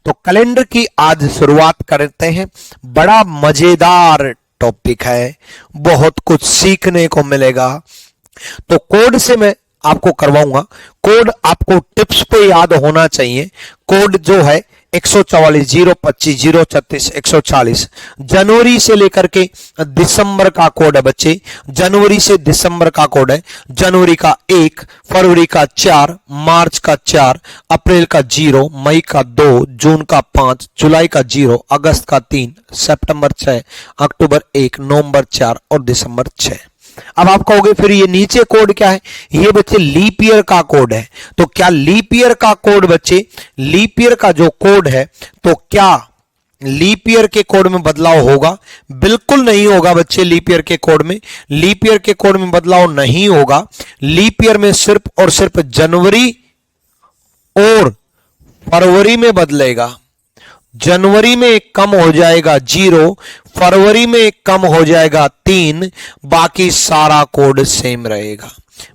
तो कैलेंडर की आज शुरुआत करते हैं। बड़ा मजेदार टॉपिक है, बहुत कुछ सीखने को मिलेगा। तो कोड से मैं आपको करवाऊंगा। कोड आपको टिप्स पे याद होना चाहिए। कोड जो है 144 025 036 140 जनवरी से लेकर के दिसंबर का कोड है बच्चे। जनवरी से दिसंबर का कोड है। जनवरी का 1, फरवरी का 4, मार्च का 4, अप्रैल का 0, मई का 2, जून का 5, जुलाई का 0, अगस्त का 3, सितंबर 6, अक्टूबर 1, नवंबर 4 और दिसंबर 6। अब आप कहोगे फिर ये नीचे कोड क्या है? ये बच्चे लीप ईयर का कोड है। तो क्या लीप ईयर का कोड बच्चे, लीप ईयर का जो कोड है, तो क्या लीप ईयर के कोड में बदलाव होगा? बिल्कुल नहीं होगा बच्चे। लीप ईयर के कोड में, लीप ईयर के कोड में बदलाव नहीं होगा। लीप ईयर में सिर्फ और सिर्फ जनवरी और फरवरी में बदलेगा। जनवरी में कम हो जाएगा 0, फरवरी में कम हो जाएगा 3, बाकी सारा कोड सेम रहेगा।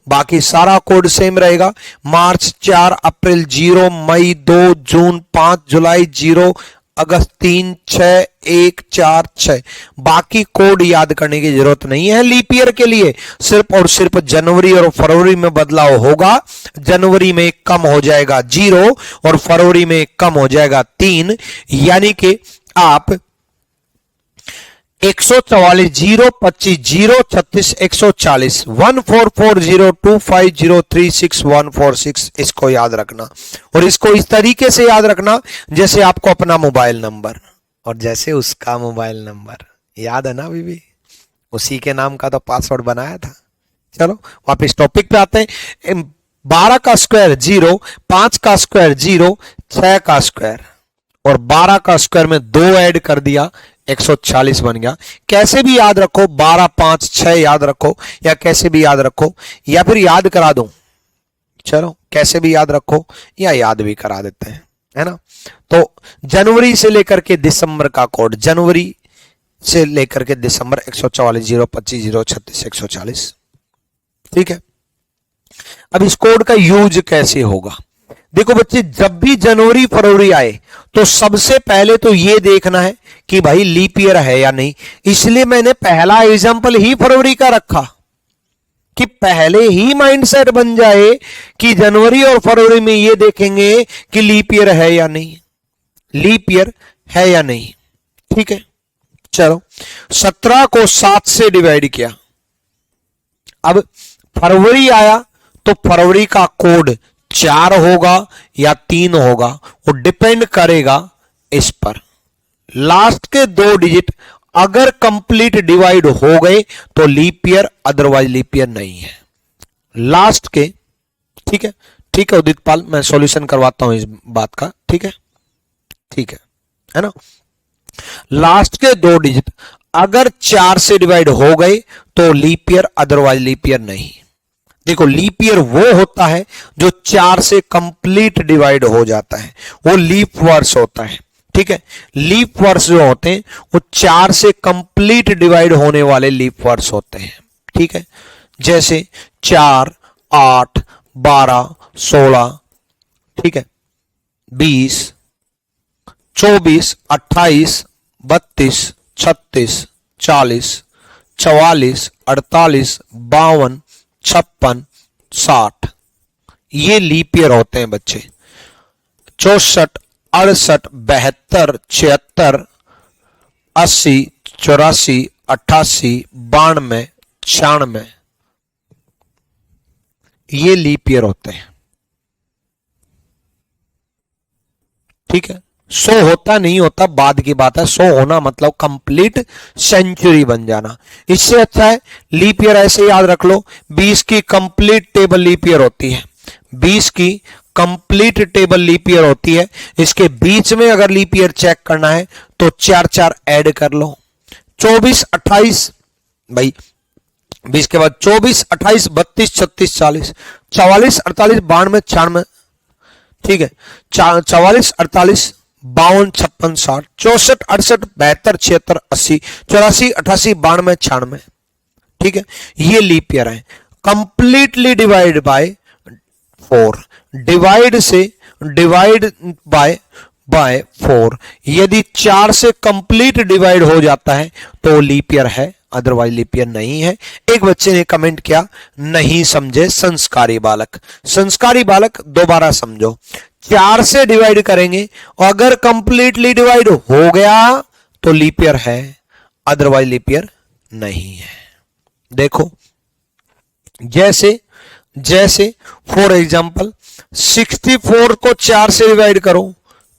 बाकी सारा कोड सेम रहेगा। मार्च 4, अप्रैल 0, मई 2, जून 5, जुलाई 0, अगस्त 3, 6, 1, 4, 6। बाकी कोड याद करने की जरूरत नहीं है लीप ईयर के लिए। सिर्फ और सिर्फ जनवरी और फरवरी में बदलाव होगा। जनवरी में कम हो जाएगा 0 और फरवरी में कम हो जाएगा 3। यानी कि आप 144 025 036 140 144025036146 इसको याद रखना। और इसको इस तरीके से याद रखना जैसे आपको अपना मोबाइल नंबर और जैसे उसका मोबाइल नंबर याद है ना बीबी, उसी के नाम का तो पासवर्ड बनाया था। चलो वापस टॉपिक पे आते हैं। 12 का स्क्वायर 0, 5 का स्क्वायर 0, 6 का स्क्वायर और 12 का स्क्वायर में 2 ऐड कर दिया, 140 बन गया। कैसे भी याद रखो, 12 5 6 याद रखो, या कैसे भी याद रखो, या फिर याद करा दूं। चलो कैसे भी याद रखो या याद भी करा देते हैं, है ना। तो जनवरी से लेकर के दिसंबर का कोड, जनवरी से लेकर के दिसंबर 144 025 036 140। ठीक है। अब इस कोड का यूज कैसे होगा? देखो बच्चे, जब भी जनवरी फरवरी आए तो सबसे पहले तो ये देखना है कि भाई लीप ईयर है या नहीं। इसलिए मैंने पहला एग्जांपल ही फरवरी का रखा कि पहले ही माइंडसेट बन जाए कि जनवरी और फरवरी में ये देखेंगे कि लीप ईयर है या नहीं, लीप ईयर है या नहीं। ठीक है। चलो 17 को 7 से डिवाइड किया। अब फरवरी आया तो फरवरी का कोड 4 होगा या 3 होगा, वो डिपेंड करेगा इस पर। लास्ट के 2 डिजिट अगर कंप्लीट डिवाइड हो गए तो leap year, otherwise leap year नहीं है लास्ट के। ठीक है। ठीक है उदित पाल, मैं सॉल्यूशन करवाता हूं इस बात का। ठीक है। ठीक है ना। लास्ट के 2 डिजिट अगर 4 से डिवाइड हो गए तो leap year, otherwise leap year नहीं। देखो लीप ईयर वो होता है जो 4 से कंप्लीट डिवाइड हो जाता है, वो लीप वर्ष होता है। ठीक है। लीप वर्ष जो होते हैं वो 4 से कंप्लीट डिवाइड होने वाले लीप वर्ष होते हैं। ठीक है। जैसे 4, 8, 12, 16, ठीक है, 20, 24, 28, 32, 36, 40, 44, 48, 52, 56, 60 ये लीप ईयर होते हैं बच्चे। 64, 68, 72, 76, 80, 84, 88, 92, 96 ये लीप ईयर होते हैं। ठीक है। 100 होता नहीं होता बाद की बात है। 100 होना मतलब कंप्लीट सेंचुरी बन जाना। इससे अच्छा है लीप ईयर ऐसे याद रख लो। 20 की कंप्लीट टेबल लीप ईयर होती है। 20 की कंप्लीट टेबल लीप ईयर होती है। इसके बीच में अगर लीप ईयर चेक करना है तो 4 ऐड कर लो। 24, 28 भाई 20 के बाद 24, 28, 32, 36, 40, 44, 48, 92, 96। ठीक है। 44, 48, 52, 56, 60, 64, 68, 72, 76, 80, 84, 88, 92, 96। ठीक है। ये लीप ईयर है। कंप्लीटली डिवाइड बाय 4, डिवाइड से डिवाइड बाय बाय 4। यदि 4 से कंप्लीट डिवाइड हो जाता है तो लीप ईयर है, अदरवाइज लीप ईयर नहीं है। एक बच्चे ने कमेंट किया, नहीं समझे संस्कारी बालक। संस्कारी बालक दोबारा समझो, 4 से डिवाइड करेंगे और अगर कंप्लीटली डिवाइड हो गया तो लीप ईयर है, अदरवाइज लीप ईयर नहीं है। देखो जैसे जैसे फॉर एग्जांपल 64 को 4 से डिवाइड करो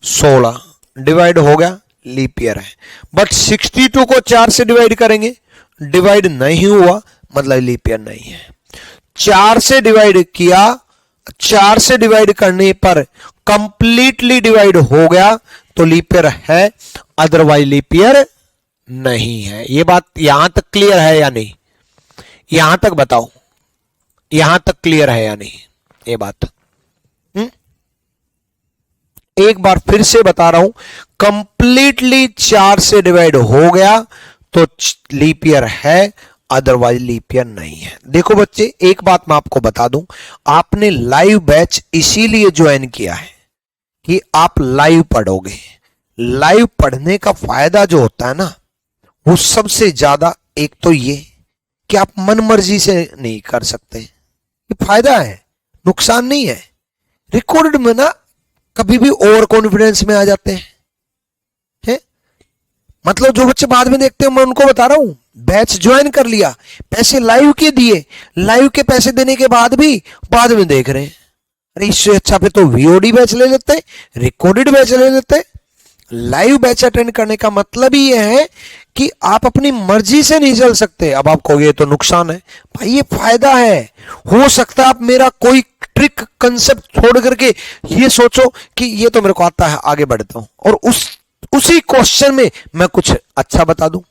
16, डिवाइड हो गया, लीप ईयर है। बट 62 को 4 से डिवाइड करेंगे, डिवाइड नहीं हुआ, मतलब लीप ईयर नहीं है। 4 से डिवाइड किया, 4 से डिवाइड करने पर कंप्लीटली डिवाइड हो गया तो लीप ईयर है, अदरवाइज लीप ईयर नहीं है। ये बात यहां तक क्लियर है या नहीं? यहां तक बताओ, यहां तक क्लियर है या नहीं ये बात? एक बार फिर से बता रहा हूं, कंप्लीटली 4 से डिवाइड हो गया तो लीप ईयर है, अदरवाइज लीप ईयर नहीं है। देखो बच्चे, एक बात मैं आपको बता दूं, आपने लाइव बैच इसीलिए ज्वाइन किया है कि आप लाइव पढ़ोगे। लाइव पढ़ने का फायदा जो होता है ना, वो सबसे ज्यादा एक तो ये कि आप मन मर्जी से नहीं कर सकते, ये फायदा है, नुकसान नहीं है। रिकॉर्ड में ना कभी भी ओवर कॉन्फिडेंस में आ जाते हैं। मतलब जो बच्चे बाद में देखते हैं, मैं उनको बता रहा हूं, बैच ज्वाइन कर लिया, पैसे लाइव के दिए, लाइव के पैसे देने के बाद भी बाद में देख रहे हैं, अरे इससे अच्छा पे तो वीओडी बैच ले लेते हैं, रिकॉर्डेड बैच ले लेते हैं। लाइव बैच अटेंड करने का मतलब ही यह है कि आप अपनी मर्जी से नहीं चल सकते। अब आप कहोगे तो नुकसान है, भाई ये फायदा है। हो सकता है आप मेरा कोई ट्रिक कंसेप्ट छोड़ करके ये सोचो कि ये तो मेरे को आता है, आगे बढ़ता हूं, और उसी क्वेश्चन में मैं कुछ अच्छा बता दूं।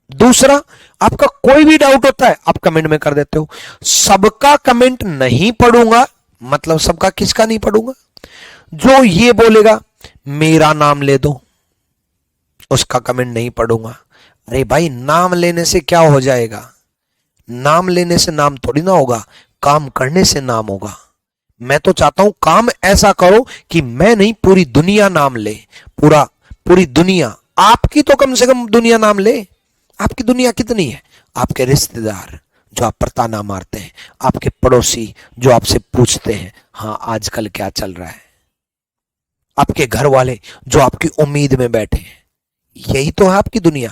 दूसरा, आपका कोई भी डाउट होता है आप कमेंट में कर देते हो। सबका कमेंट नहीं पढ़ूंगा, मतलब सबका किसका नहीं पढ़ूंगा? जो ये बोलेगा मेरा नाम ले दो, उसका कमेंट नहीं पढ़ूंगा। अरे भाई, नाम लेने से क्या हो जाएगा? नाम लेने से नाम थोड़ी ना होगा, काम करने से नाम होगा। मैं तो चाहता हूं काम ऐसा करो कि मैं नहीं, पूरी दुनिया नाम ले। पूरी दुनिया, आपकी तो कम से कम दुनिया नाम ले। आपकी दुनिया कितनी है? आपके रिश्तेदार जो आप पर ताना मारते हैं, आपके पड़ोसी जो आपसे पूछते हैं हाँ आजकल क्या चल रहा है, आपके घर वाले जो आपकी उम्मीद में बैठे हैं, यही तो है आपकी दुनिया,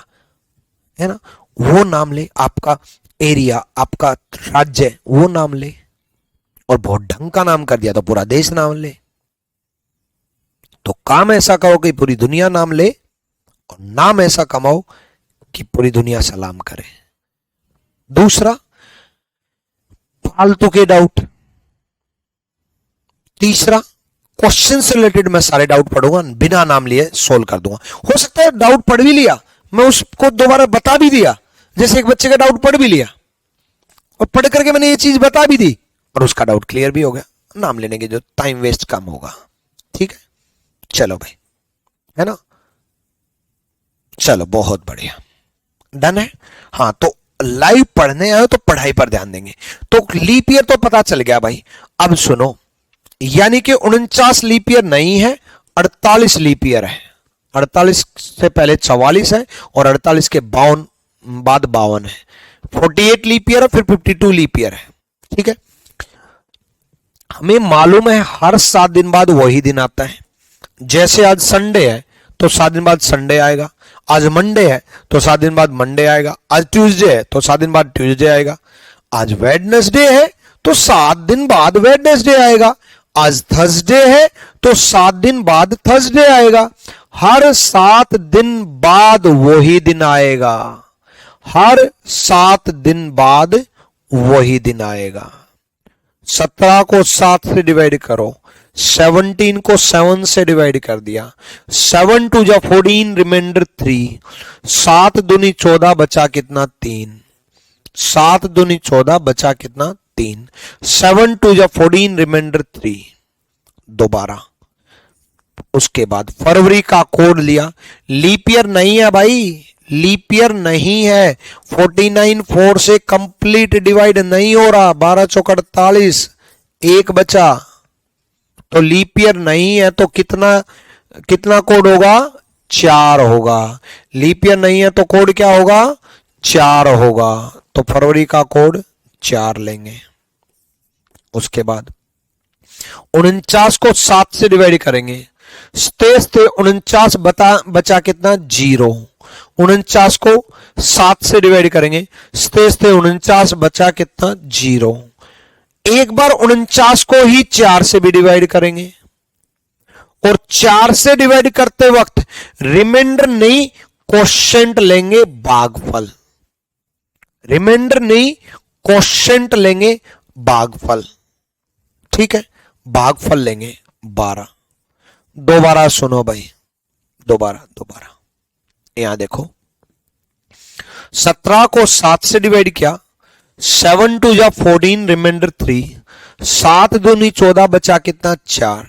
है ना? वो नाम ले, आपका एरिया, आपका राज्य, वो नाम ले। और बहुत ढंग का नाम कर दिया तो पूरा देश नाम ले। तो काम ऐसा करो कि पूरी दुनिया नाम ले, और नाम ऐसा कमाओ कि पूरी दुनिया सलाम करे। दूसरा, फालतू के डाउट। तीसरा, क्वेश्चन से रिलेटेड मैं सारे डाउट पढ़ूंगा, बिना नाम लिए सोल्व कर दूंगा। हो सकता है डाउट पढ़ भी लिया, मैं उसको दोबारा बता भी दिया, जैसे एक बच्चे का डाउट पढ़ भी लिया और पढ़ करके मैंने ये चीज बता भी दी और उसका डाउट क्लियर भी हो गया। नाम लेने के जो टाइम वेस्ट कम होगा। ठीक है, चलो भाई, है ना? चलो बहुत बढ़िया, डन है। हाँ, तो लाइव पढ़ने आए तो पढ़ाई पर ध्यान देंगे। तो लीप ईयर तो पता चल गया भाई। अब सुनो, यानी कि 49 लीप ईयर नहीं है, 48 लीप ईयर है। 48 से पहले 44 है और 48 के बाद 52 है। 48 लीप ईयर है, फिर 52 लीप ईयर है। ठीक है, हमें मालूम है हर 7 दिन बाद वही दिन आता है। जैसे आज संडे है तो 7 दिन बाद संडे आएगा, आज मंडे है तो 7 दिन बाद मंडे आएगा, आज ट्यूसडे है तो 7 दिन बाद ट्यूसडे आएगा, आज वेडनेसडे है तो 7 दिन बाद वेडनेसडे आएगा, आज थर्सडे है तो 7 दिन बाद थर्सडे आएगा। हर 7 दिन बाद वही दिन आएगा, हर 7 दिन बाद वही दिन आएगा। 17 को 7 से डिवाइड करो, 17 को 7 से डिवाइड कर दिया, 7 टू जा 14, रिमाइंडर 3, 7 दूनी 14, बचा कितना? 3। 7 दूनी 14, बचा कितना? 3। 7 टू जा 14, रिमाइंडर 3। दोबारा उसके बाद फरवरी का कोड लिया। लीप ईयर नहीं है भाई, लीप ईयर नहीं है। 49 4 से कंप्लीट डिवाइड नहीं हो रहा, 12 चौक 48, एक बचा, तो लीप ईयर नहीं है। तो कितना कितना कोड होगा? 4 होगा। लीप ईयर नहीं है तो कोड क्या होगा? 4 होगा। तो फरवरी का कोड 4 लेंगे। उसके बाद 49 को 7 से डिवाइड करेंगे। 49 बचा कितना? 0। 49 को 7 से डिवाइड करेंगे। 49 बचा कितना? 0। एक बार 49 को ही 4 से भी डिवाइड करेंगे और 4 से डिवाइड करते वक्त रिमाइंडर नहीं क्वोशिएंट लेंगे भागफल। रिमाइंडर नहीं क्वोशिएंट लेंगे भागफल। ठीक है, भागफल लेंगे 12। दोबारा सुनो भाई, दोबारा यहां देखो, 17 को 7 से डिवाइड किया। 7 2 जा 14, रिमाइंडर 3। 7 दूनी 14, बचा कितना? 4।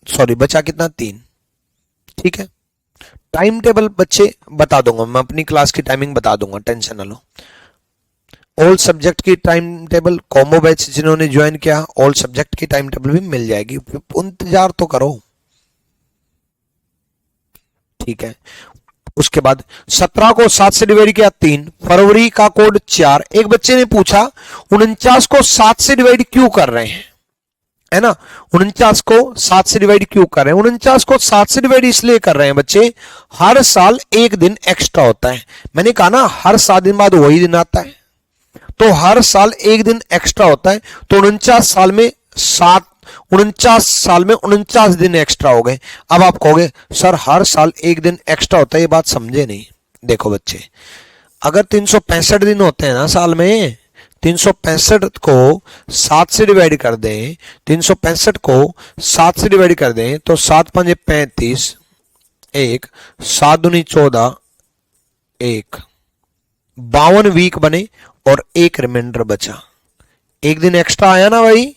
सॉरी, बचा कितना? 3। ठीक है, टाइम टेबल बच्चे बता दूंगा मैं, अपनी क्लास की टाइमिंग बता दूंगा, टेंशन ना लो। ऑल सब्जेक्ट की टाइम टेबल, कॉम्बो बैच जिन्होंने ज्वाइन किया, ऑल सब्जेक्ट की टाइम टेबल भी मिल जाएगी, इंतजार तो करो। ठीक है, उसके बाद 17 को 7 से डिवाइड किया 3, फरवरी का कोड 4। एक बच्चे ने पूछा 49 को 7 से डिवाइड क्यों कर रहे हैं, है ना? 49 को 7 से डिवाइड क्यों कर रहे हैं? 49 को 7 से डिवाइड इसलिए कर रहे हैं बच्चे, हर साल एक दिन एक्स्ट्रा होता है। मैंने कहा ना, हर 7 दिन बाद वही दिन आता है, तो हर साल एक दिन एक्स्ट्रा होता है। तो 49 साल में 49 दिन एक्स्ट्रा हो गए। अब आप कहोगे सर हर साल एक दिन एक्स्ट्रा होता है, ये बात समझे नहीं। देखो बच्चे, अगर 365 दिन होते हैं ना साल में, 365 को 7 से डिवाइड कर दें, 365 को 7 से डिवाइड कर दें तो 7 5 35, 1 7 दूनी 14, 1 52 वीक बने और एक रिमाइंडर बचा। एक दिन एक्स्ट्रा आया ना भाई,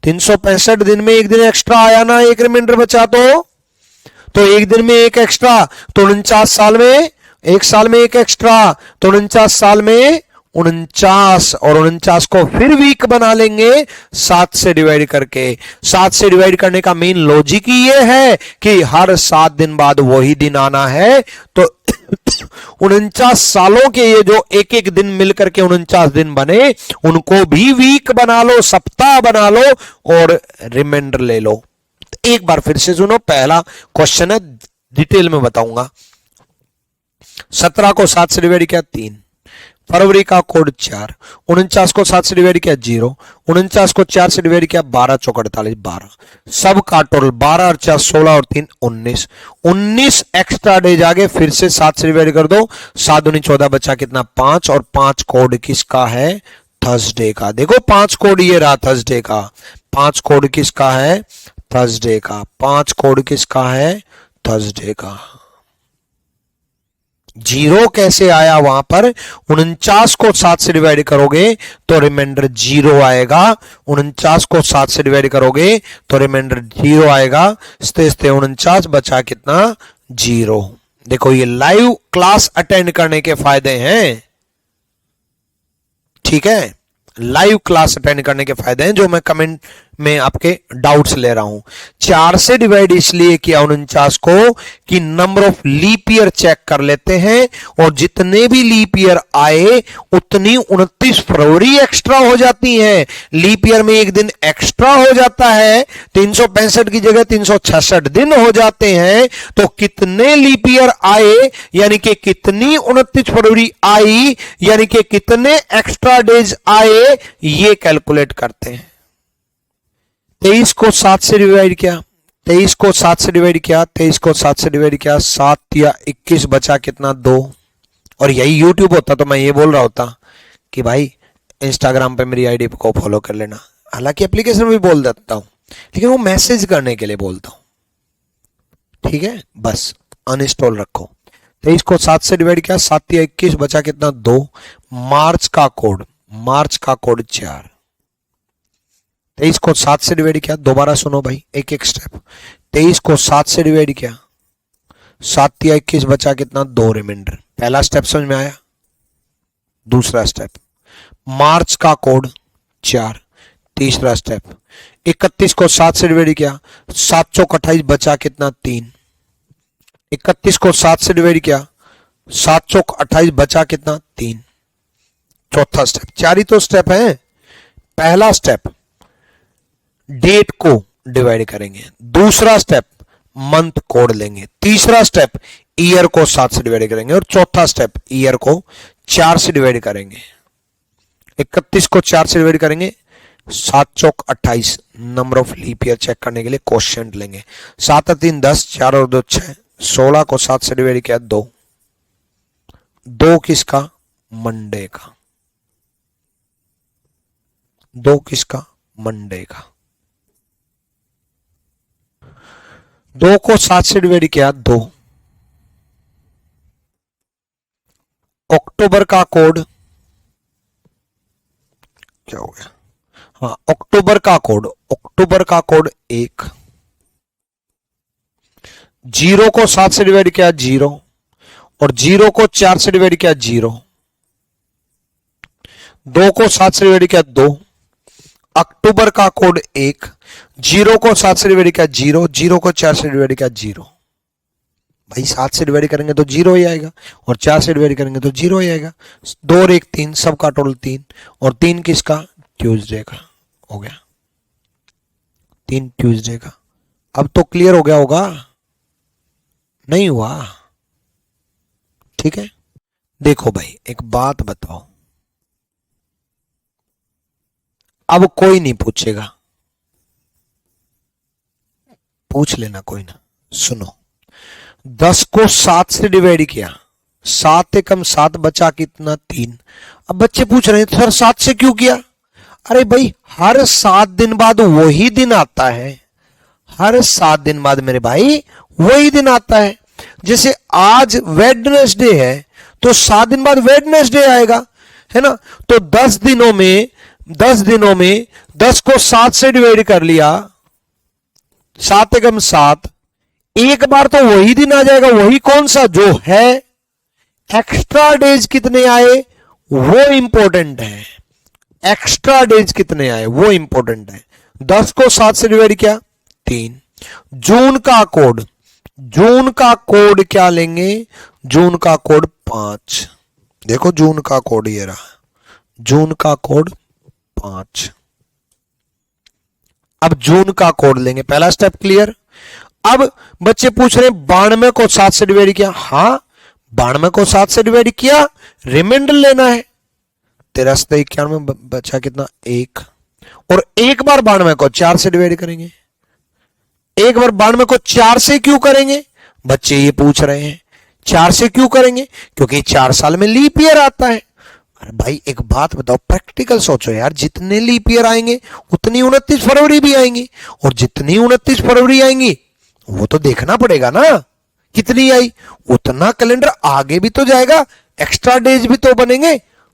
365 दिन में एक दिन एक्स्ट्रा आया ना, एक रिमाइंडर बचा। तो एक दिन में एक एक्स्ट्रा, तो 49 साल में, एक साल में एक एक्स्ट्रा, तो 49 साल में 49, और 49 को फिर वीक बना लेंगे 7 से डिवाइड करके। 7 से डिवाइड करने का मेन लॉजिक ही ये है कि हर 7 दिन बाद वही दिन आना है। तो 49 सालों के ये जो एक एक दिन मिलकर के 49 दिन बने, उनको भी वीक बना लो, सप्ताह बना लो और रिमाइंडर ले लो। एक बार फिर से सुनो, पहला क्वेश्चन है, डिटेल में बताऊंगा। 17 को 7 से डिवाइड किया 3, फरवरी का कोड 4। 49 को 7 से डिवाइड किया 0, 49 को 4 से डिवाइड किया 12 चौक 48, 12 सब का टोटल 12 और 4 16 और 3 19, 19 एक्स्ट्रा डेज आ गए। फिर से 7 से डिवाइड कर दो, 7 दूनी 14, बचा कितना? 5, और 5 कोड किसका है? थर्सडे का। देखो 5 कोड ये रहा थर्सडे का, 5 कोड किसका है? थर्सडे का। 5 कोड किसका है? थर्सडे का। 0 कैसे आया वहां पर? 49 को 7 से डिवाइड करोगे तो रिमाइंडर 0 आएगा। 49 को 7 से डिवाइड करोगे तो रिमाइंडर 0 आएगा। 49 बचा कितना? 0। देखो ये लाइव क्लास अटेंड करने के फायदे हैं। ठीक है, लाइव क्लास अटेंड करने के फायदे हैं जो मैं कमेंट में आपके डाउट्स ले रहा हूं। 4 से डिवाइड इसलिए किया 49 को कि number of leap year check कर लेते हैं, और जितने भी लीप ईयर आए उतनी 29 फरवरी एक्स्ट्रा हो जाती हैं। लीप ईयर में एक दिन एक्स्ट्रा हो जाता है, 365 की जगह 366 दिन हो जाते हैं। तो कितने लीप ईयर आए यानी कि कितनी 29 फरवरी आई यानी कि कितने एक्स्ट्रा डेज आए, ये कैलकुलेट करते हैं। 23 को 7 से डिवाइड किया, 23 को 7 से डिवाइड किया, 23 को 7 से डिवाइड किया, 7 या 21 बचा कितना? 2। और यही यूट्यूब होता तो मैं ये बोल रहा होता कि भाई इंस्टाग्राम पे मेरी आईडी को फॉलो कर लेना। हालांकि एप्लीकेशन भी बोल देता हूं, लेकिन वो मैसेज करने के लिए बोलता हूं। ठीक है, बस अनइंस्टॉल रखो। 23 को 7 से डिवाइड किया, 7 या 21 बचा कितना? 2। मार्च का कोड 4। 23 को 7 से डिवाइड किया, दोबारा सुनो भाई एक एक स्टेप। 23 को 7 से डिवाइड किया, 7 या 21 बचा कितना? 2 रिमाइंडर। पहला स्टेप समझ में आया? दूसरा स्टेप, मार्च का कोड 4। तीसरा स्टेप, 31 को 7 से डिवाइड किया, 7 चौक 28 बचा कितना? 3। 31 को 7 से डिवाइड किया, 7 चौक 28, बचा कितना 3। चौथा स्टेप, 4 ही तो स्टेप है। पहला स्टेप डेट को डिवाइड करेंगे, दूसरा स्टेप मंथ कोड लेंगे, तीसरा स्टेप ईयर को 7 से डिवाइड करेंगे और चौथा स्टेप ईयर को 4 से डिवाइड करेंगे। 31 को 4 से डिवाइड करेंगे, 7 चौक 28, number of leap year check करने के लिए क्वोशिएंट लेंगे। 7 और 3 10, 4 और 2 6, 16 को 7 से डिवाइड किया 2, 2 किसका मंडे का, 2 किसका मंडे का। 2 को 7 से डिवाइड किया 2, अक्टूबर का कोड क्या हो गया, हाँ अक्टूबर का कोड, अक्टूबर का कोड 1, 0 को 7 से डिवाइड किया 0 और 0 को 4 से डिवाइड किया 0, 2 को 7 से डिवाइड किया 2, अक्टूबर का कोड 1, 0 को 7 से डिवाइड किया 0, 0 को 4 से डिवाइड किया 0। भाई 7 से डिवाइड करेंगे तो 0 ही आएगा और 4 से डिवाइड करेंगे तो 0 ही आएगा। 2 और 1 3, सबका टोटल 3 और 3 किसका ट्यूसडे का हो गया, 3 ट्यूसडे का। अब तो क्लियर हो गया होगा, नहीं हुआ? ठीक है, देखो भाई एक बात बताओ, अब कोई नहीं पूछेगा, पूछ लेना कोई ना। सुनो, 10 को 7 से डिवाइड किया, 7 एकम 7, बचा कितना 3। अब बच्चे पूछ रहे हैं सर 7 से क्यों किया? अरे भाई हर 7 दिन बाद वही दिन आता है, हर 7 दिन बाद मेरे भाई वही दिन आता है। जैसे आज वेडनेसडे है तो 7 दिन बाद वेडनेसडे आएगा, है ना। तो 10 दिनों में 10 को 7 से डिवाइड कर लिया, 7 एकम 7, एक बार तो वही दिन आ जाएगा, वही कौन सा जो है। एक्स्ट्रा डेज कितने आए वो इंपॉर्टेंट है, एक्स्ट्रा डेज कितने आए वो इंपॉर्टेंट है। 10 को 7 से डिवाइड किया 3। जून का कोड, जून का कोड क्या लेंगे, जून का कोड 5। देखो जून का कोड ये रहा, जून का कोड 5। अब जून का कोड लेंगे, पहला स्टेप क्लियर। अब बच्चे पूछ रहे हैं 92 को 7 से डिवाइड किया, हाँ 92 को 7 से डिवाइड किया, रिमाइंडर लेना है। 93 91 बचा कितना 1 और एक बार 92 को 4 से डिवाइड करेंगे। एक बार 92 को 4 से क्यों करेंगे, बच्चे ये पूछ रहे हैं 4 से क्यों करेंगे, क्योंकि 4 साल में लीप ईयर आता है। अरे भाई एक बात बताओ, प्रैक्टिकल सोचो यार, जितने लीप ईयर आएंगे उतनी 29 फरवरी भी आएंगी, और जितनी 29 फरवरी आएंगी वो तो देखना पड़ेगा ना कितनी आई, उतना कैलेंडर आगे भी तो जाएगा, एक्स्ट्रा डेज भी तो बनेंगे,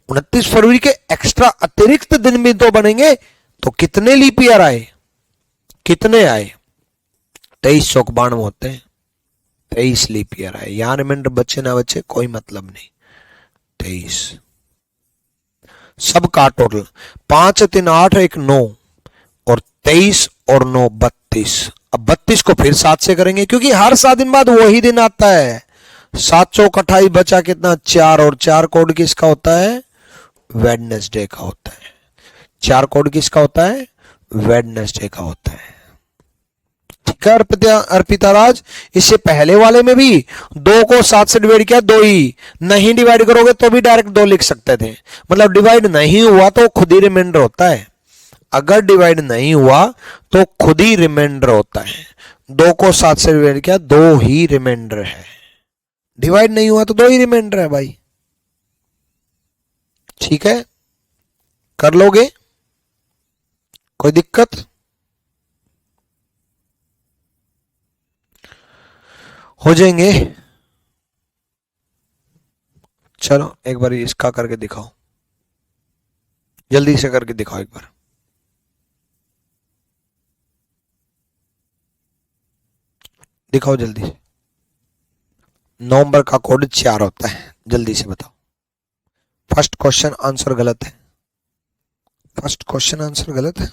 29 फरवरी के एक्स्ट्रा अतिरिक्त दिन भी तो बनेंगे। तो कितने लीप ईयर आए, कितने आए, 2392 होते हैं, 23 लीप ईयर आए। यहां रिमाइंडर बच्चे ना बच्चे कोई मतलब नहीं, 23 सबका टोटल 5 3 8 1 9 और 23 और 9 32। अब 32 को फिर 7 से करेंगे क्योंकि हर 7 दिन बाद वही दिन आता है। 7 चौक 28, बचा कितना 4 और 4 कोड किसका होता है, वेडनेसडे का होता है। 4 कोड किसका होता है, वेडनेसडे का होता है। ठीक है अर्पिता राज, इससे पहले वाले में भी 2 को 7 से डिवाइड किया 2 ही, नहीं डिवाइड करोगे तो भी डायरेक्ट 2 लिख सकते थे, मतलब डिवाइड नहीं हुआ तो खुद ही रिमाइंडर होता है। अगर डिवाइड नहीं हुआ तो खुद ही रिमाइंडर होता है। 2 को 7 से डिवाइड किया 2 ही रिमाइंडर है, डिवाइड नहीं हुआ तो 2 ही रिमाइंडर है भाई। ठीक है, कर लोगे, कोई दिक्कत हो जाएंगे। चलो एक बार इसका करके दिखाओ, जल्दी से करके दिखाओ एक बार। दिखाओ जल्दी से। नवंबर का कोड 4 होता है, जल्दी से बताओ। फर्स्ट क्वेश्चन आंसर गलत है, फर्स्ट क्वेश्चन आंसर गलत है,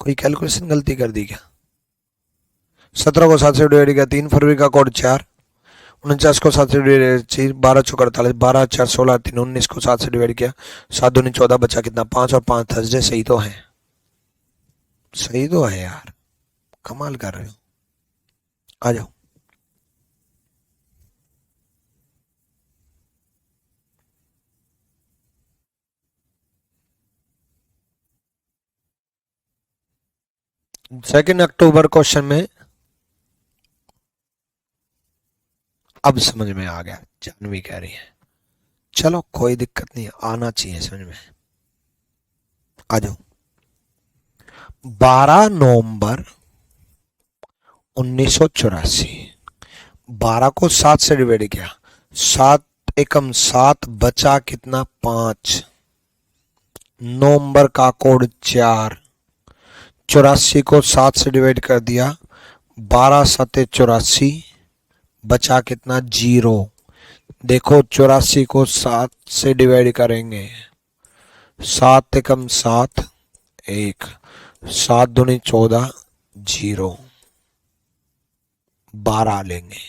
कोई कैलकुलेशन गलती कर दी क्या? 17 को 7 से डिवाइड किया 3, फरवरी का कोड 4, 49 को 7 से डिवाइड 12 चौक 48, 12 4 16 3, 19 को 7 से डिवाइड किया 7 दूनी 14, बचा कितना 5 और 5 थर्सडे। सही तो है, सही तो है यार, कमाल कर रहे हो। आ जाओ। सेकेंड अक्टूबर क्वेश्चन में अब समझ में आ गया, जानवी कह रही है। चलो कोई दिक्कत नहीं, आना चाहिए समझ में। आ जाओ। 12 नवंबर 1984, 12 को 7 से डिवाइड किया 7 एकम 7, बचा कितना 5, नवंबर का कोड 4, 84 को 7 से डिवाइड कर दिया 12 7 84, बचा कितना 0। देखो 84 को 7 से डिवाइड करेंगे 7 एकम 7 1, 7 दूनी 14 0, 12 लेंगे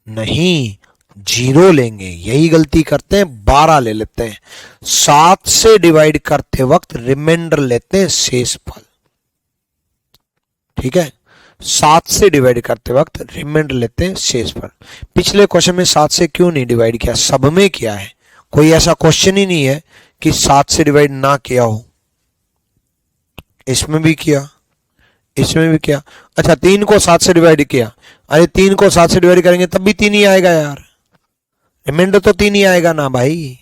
नहीं 0 लेंगे, यही गलती करते हैं, 12 ले लेते हैं। 7 से डिवाइड करते वक्त रिमाइंडर लेते हैं शेषफल, ठीक है। 7 से डिवाइड करते वक्त रिमाइंडर लेते हैं शेषफल। पिछले क्वेश्चन में 7 से क्यों नहीं डिवाइड किया, सब में किया है, कोई ऐसा क्वेश्चन ही नहीं है कि 7 से डिवाइड ना किया हो। इसमें भी किया, इसमें भी किया। अच्छा 3 को 7 से डिवाइड किया, अरे 3 को 7 से डिवाइड करेंगे तब भी 3 ही आएगा यार, रिमाइंडर तो 3 ही आएगा ना भाई।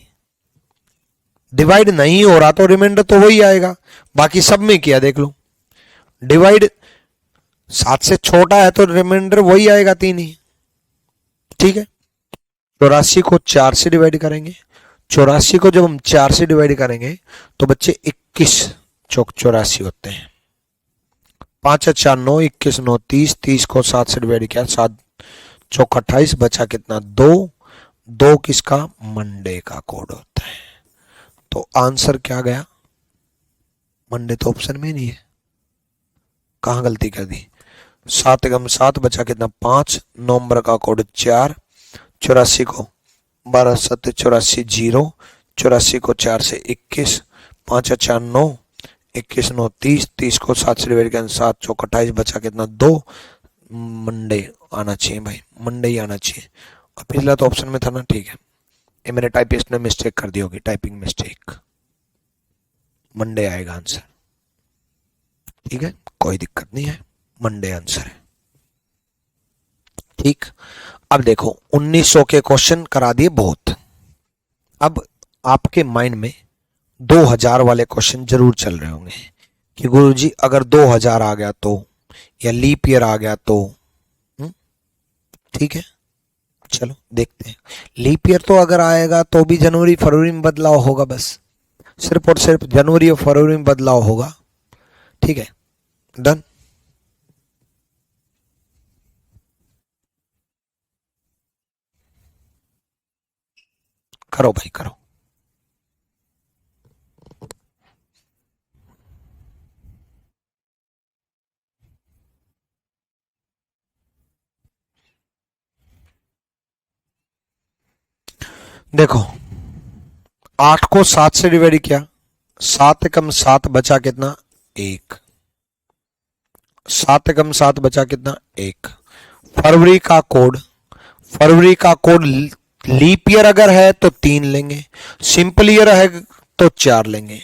डिवाइड नहीं हो रहा तो रिमाइंडर तो वही आएगा। बाकी सब में किया देख लो, डिवाइड 7 से छोटा है तो रिमाइंडर वही आएगा 3 ही, ठीक है। 84 को 4 से डिवाइड करेंगे, 84 को जब हम 4 से डिवाइड करेंगे तो बच्चे 21 चौक 84 होते हैं। 5 4 9, 21 9 30, 30 को 7 से डिवाइड किया 7 चौक 28, बचा कितना 2, 2 किसका मंडे का कोड होता है। तो आंसर क्या गया, मंडे तो ऑप्शन में नहीं है, कहां गलती कर दी। 7 एकम 7, बचा कितना 5, नवंबर का कोड 4, 84 को 12 7 84 0, 84 को 4 से 21, 5 4 9, 21 9 30, 30 को 7 से डिवाइड किया 7 चौक 28, बचा कितना 2, मंडे आना चाहिए भाई, मंडे ही आना चाहिए। और पिछला तो ऑप्शन में था ना, ठीक है। ये मेरे टाइपिस्ट ने मिस्टेक कर दी होगी, टाइपिंग मिस्टेक, मंडे आएगा आंसर, ठीक है, कोई दिक्कत नहीं है, मंडे आंसर है, ठीक। अब देखो 1900 के क्वेश्चन करा दिए बहुत, अब आपके माइंड में 2000 वाले क्वेश्चन जरूर चल रहे होंगे कि गुरुजी अगर 2000 आ गया तो, या लीप ईयर आ गया तो, ठीक है। चलो देखते हैं, लीप ईयर तो अगर आएगा तो भी जनवरी फरवरी में बदलाव होगा, बस सिर्फ और सिर्फ जनवरी और फरवरी में बदलाव होगा, ठीक है। डन, करो भाई करो। देखो 8 को 7 से डिवाइड किया 7 एकम 7, बचा कितना 1, 7 एकम 7, बचा कितना 1। फरवरी का कोड, फरवरी का कोड लीप ईयर अगर है तो 3 लेंगे, सिंपल ईयर है तो 4 लेंगे।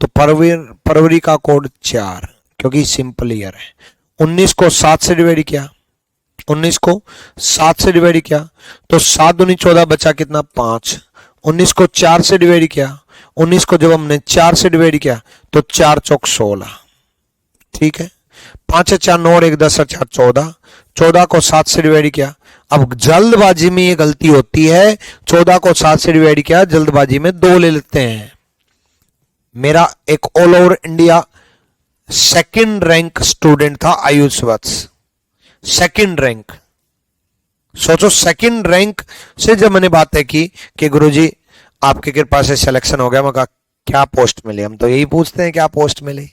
तो फरवरी का कोड 4 क्योंकि सिंपल ईयर है। 19 को 7 से डिवाइड किया, 19 को 7 से डिवाइड किया तो 7 दूनी 14, बचा कितना 5। 19 को 4 से डिवाइड किया, 19 को जब हमने 4 से डिवाइड किया तो 4 चौक 16, ठीक है। 5 4 9 और 1 10 4 14, 14 को 7 से डिवाइड किया। अब जल्दबाजी में ये गलती होती है, 14 को 7 से डिवाइड किया, जल्दबाजी में 2 ले लेते हैं। मेरा एक all over India second rank student था आयुष वत्स, सेकंड रैंक, सोचो सेकंड रैंक से जब मैंने बातें की कि गुरुजी आपकी कृपा से सिलेक्शन हो गया, मैं कहा क्या पोस्ट मिली, हम तो यही पूछते हैं क्या पोस्ट मिली।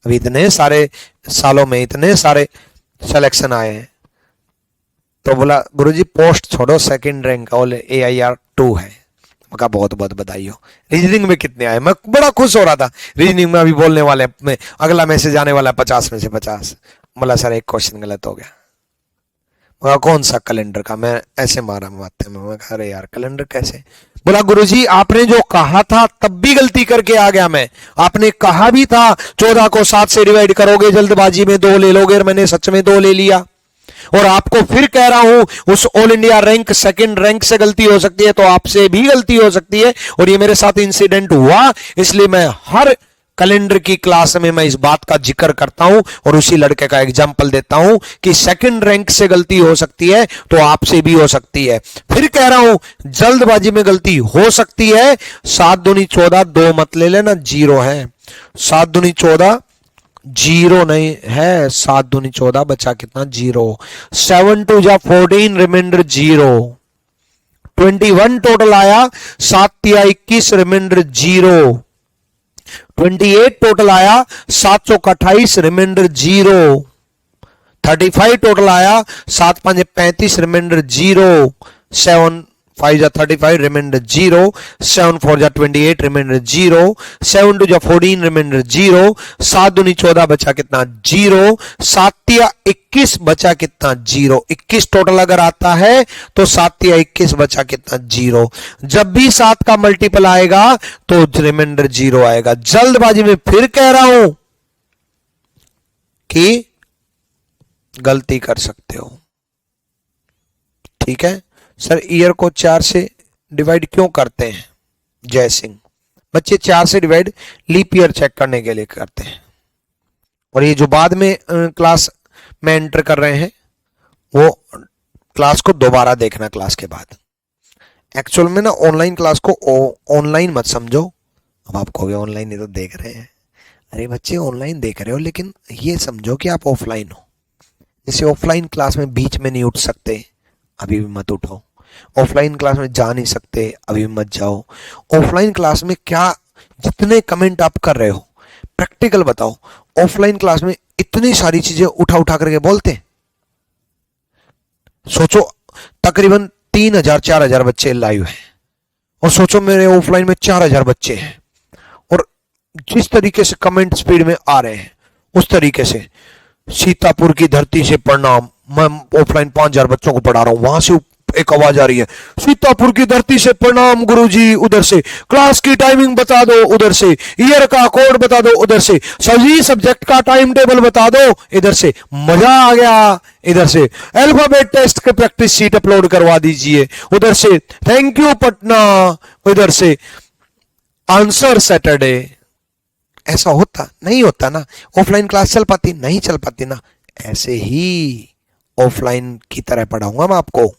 अभी इतने सारे सालों में इतने सारे सिलेक्शन आए हैं। तो बोला गुरुजी पोस्ट छोड़ो, सेकंड रैंक ऑल AIR 2 है। मैं कहा बहुत बहुत बधाई हो। रीजनिंग में कितने आए? मैं बड़ा खुश हो रहा था। रीजनिंग में अभी बोलने वाले में अगला मैसेज आने वाला 50 में से 50। बोला सर एक क्वेश्चन गलत हो गया। बोला कौन सा? कैलेंडर का। मैं ऐसे मारा मारते में, मैं कहा अरे यार कैलेंडर कैसे? बोला गुरुजी आपने जो कहा था तब भी गलती करके आ गया मैं। आपने कहा भी था 14 को 7 से डिवाइड करोगे, जल्दबाजी में 2 ले लोगे, और मैंने सच में 2 ले लिया। और आपको फिर कह रहा हूं उस all India rank second rank से गलती हो सकती है तो आपसे भी गलती हो सकती है। और ये मेरे साथ इंसिडेंट हुआ, इसलिए मैं हर कैलेंडर की क्लास में मैं इस बात का जिक्र करता हूं और उसी लड़के का एग्जाम्पल देता हूं कि सेकंड रैंक से गलती हो सकती है तो आपसे भी हो सकती है। फिर कह रहा हूं जल्दबाजी में गलती हो सकती है। 7 दूनी 14, 2 मत ले लेना, 0 है। 7 दूनी 14, 0 नहीं है। 7 दूनी 14 बचा कितना? 0। 7 2 जा 14, रिमाइंडर 0। 21 टोटल आया, 7 तिया 21, रिमाइंडर 0। 28 टोटल आया, 7 चौक 28, रिमाइंडर 0। 35 टोटल आया, 7 5 35, रिमाइंडर 0। 7 5 जा 35, रिमाइंडर 0। 7 4 जा 28, रिमाइंडर 0। 7 2 जा 14, रिमाइंडर 0। 7 दूनी 14 बचा कितना? 0। 7 तिया 21 बचा कितना? 0। 21 टोटल अगर आता है तो 7 तिया 21 बचा कितना? 0। जब भी 7 का मल्टीपल आएगा तो रिमाइंडर 0 आएगा। जल्दबाजी में फिर कह रहा हूं कि गलती कर सकते हो, ठीक है। सर ईयर को 4 से डिवाइड क्यों करते हैं? जय सिंह, बच्चे 4 से डिवाइड लीप ईयर चेक करने के लिए करते हैं। और ये जो बाद में क्लास में एंटर कर रहे हैं वो क्लास को दोबारा देखना क्लास के बाद। एक्चुअल में ना ऑनलाइन क्लास को ऑनलाइन मत समझो। अब आप कहोगे ऑनलाइन ही तो देख रहे हैं। अरे बच्चे ऑनलाइन देख रहे हो लेकिन ये समझो कि आप ऑफलाइन हो। जैसे ऑफलाइन क्लास में बीच में नहीं उठ सकते, अभी भी मत उठो। ऑफलाइन क्लास में जा नहीं सकते, अभी भी मत जाओ। ऑफलाइन क्लास में क्या जितने कमेंट आप कर रहे हो प्रैक्टिकल बताओ। ऑफलाइन क्लास में इतनी सारी चीजें उठा उठा करके बोलते। सोचो तकरीबन 3000 4000 बच्चे लाइव हैं और सोचो मेरे ऑफलाइन में 4000 बच्चे हैं और जिस तरीके से कमेंट स्पीड में आ रहे हैं उस तरीके से सीतापुर की धरती से प्रणाम। मैं ऑफलाइन 5000 बच्चों को पढ़ा रहा हूं, वहां से एक आवाज आ रही है सीतापुर की धरती से प्रणाम गुरुजी, उधर से क्लास की टाइमिंग बता दो, उधर से ईयर का कोड बता दो, उधर से सभी सब्जेक्ट का टाइम टेबल बता दो, इधर से मजा आ गया, इधर से अल्फाबेट टेस्ट के प्रैक्टिस शीट अपलोड करवा दीजिए, उधर से थैंक यू पटना, इधर से आंसर सैटरडे। ऐसा होता नहीं होता ना। ऑफलाइन क्लास चल पाती नहीं चल पाती ना। ऐसे ही ऑफलाइन की तरह पढ़ाऊंगा मैं आपको।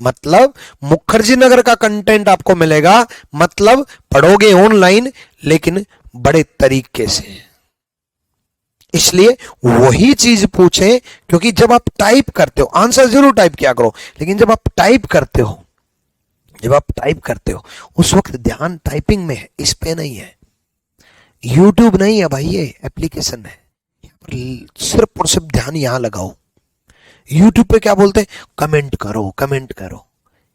मतलब मुखर्जी नगर का कंटेंट आपको मिलेगा, मतलब पढ़ोगे ऑनलाइन लेकिन बड़े तरीके से। इसलिए वही चीज पूछें, क्योंकि जब आप टाइप करते हो आंसर जरूर टाइप किया करो, लेकिन जब आप टाइप करते हो उस वक्त ध्यान टाइपिंग में है, इस पे नहीं है। यूट्यूब नहीं है भाई, ये एप्लीकेशन है। सिर्फ और सिर्फ ध्यान यहां लगाओ। यूट्यूब पे क्या बोलते हैं? कमेंट करो।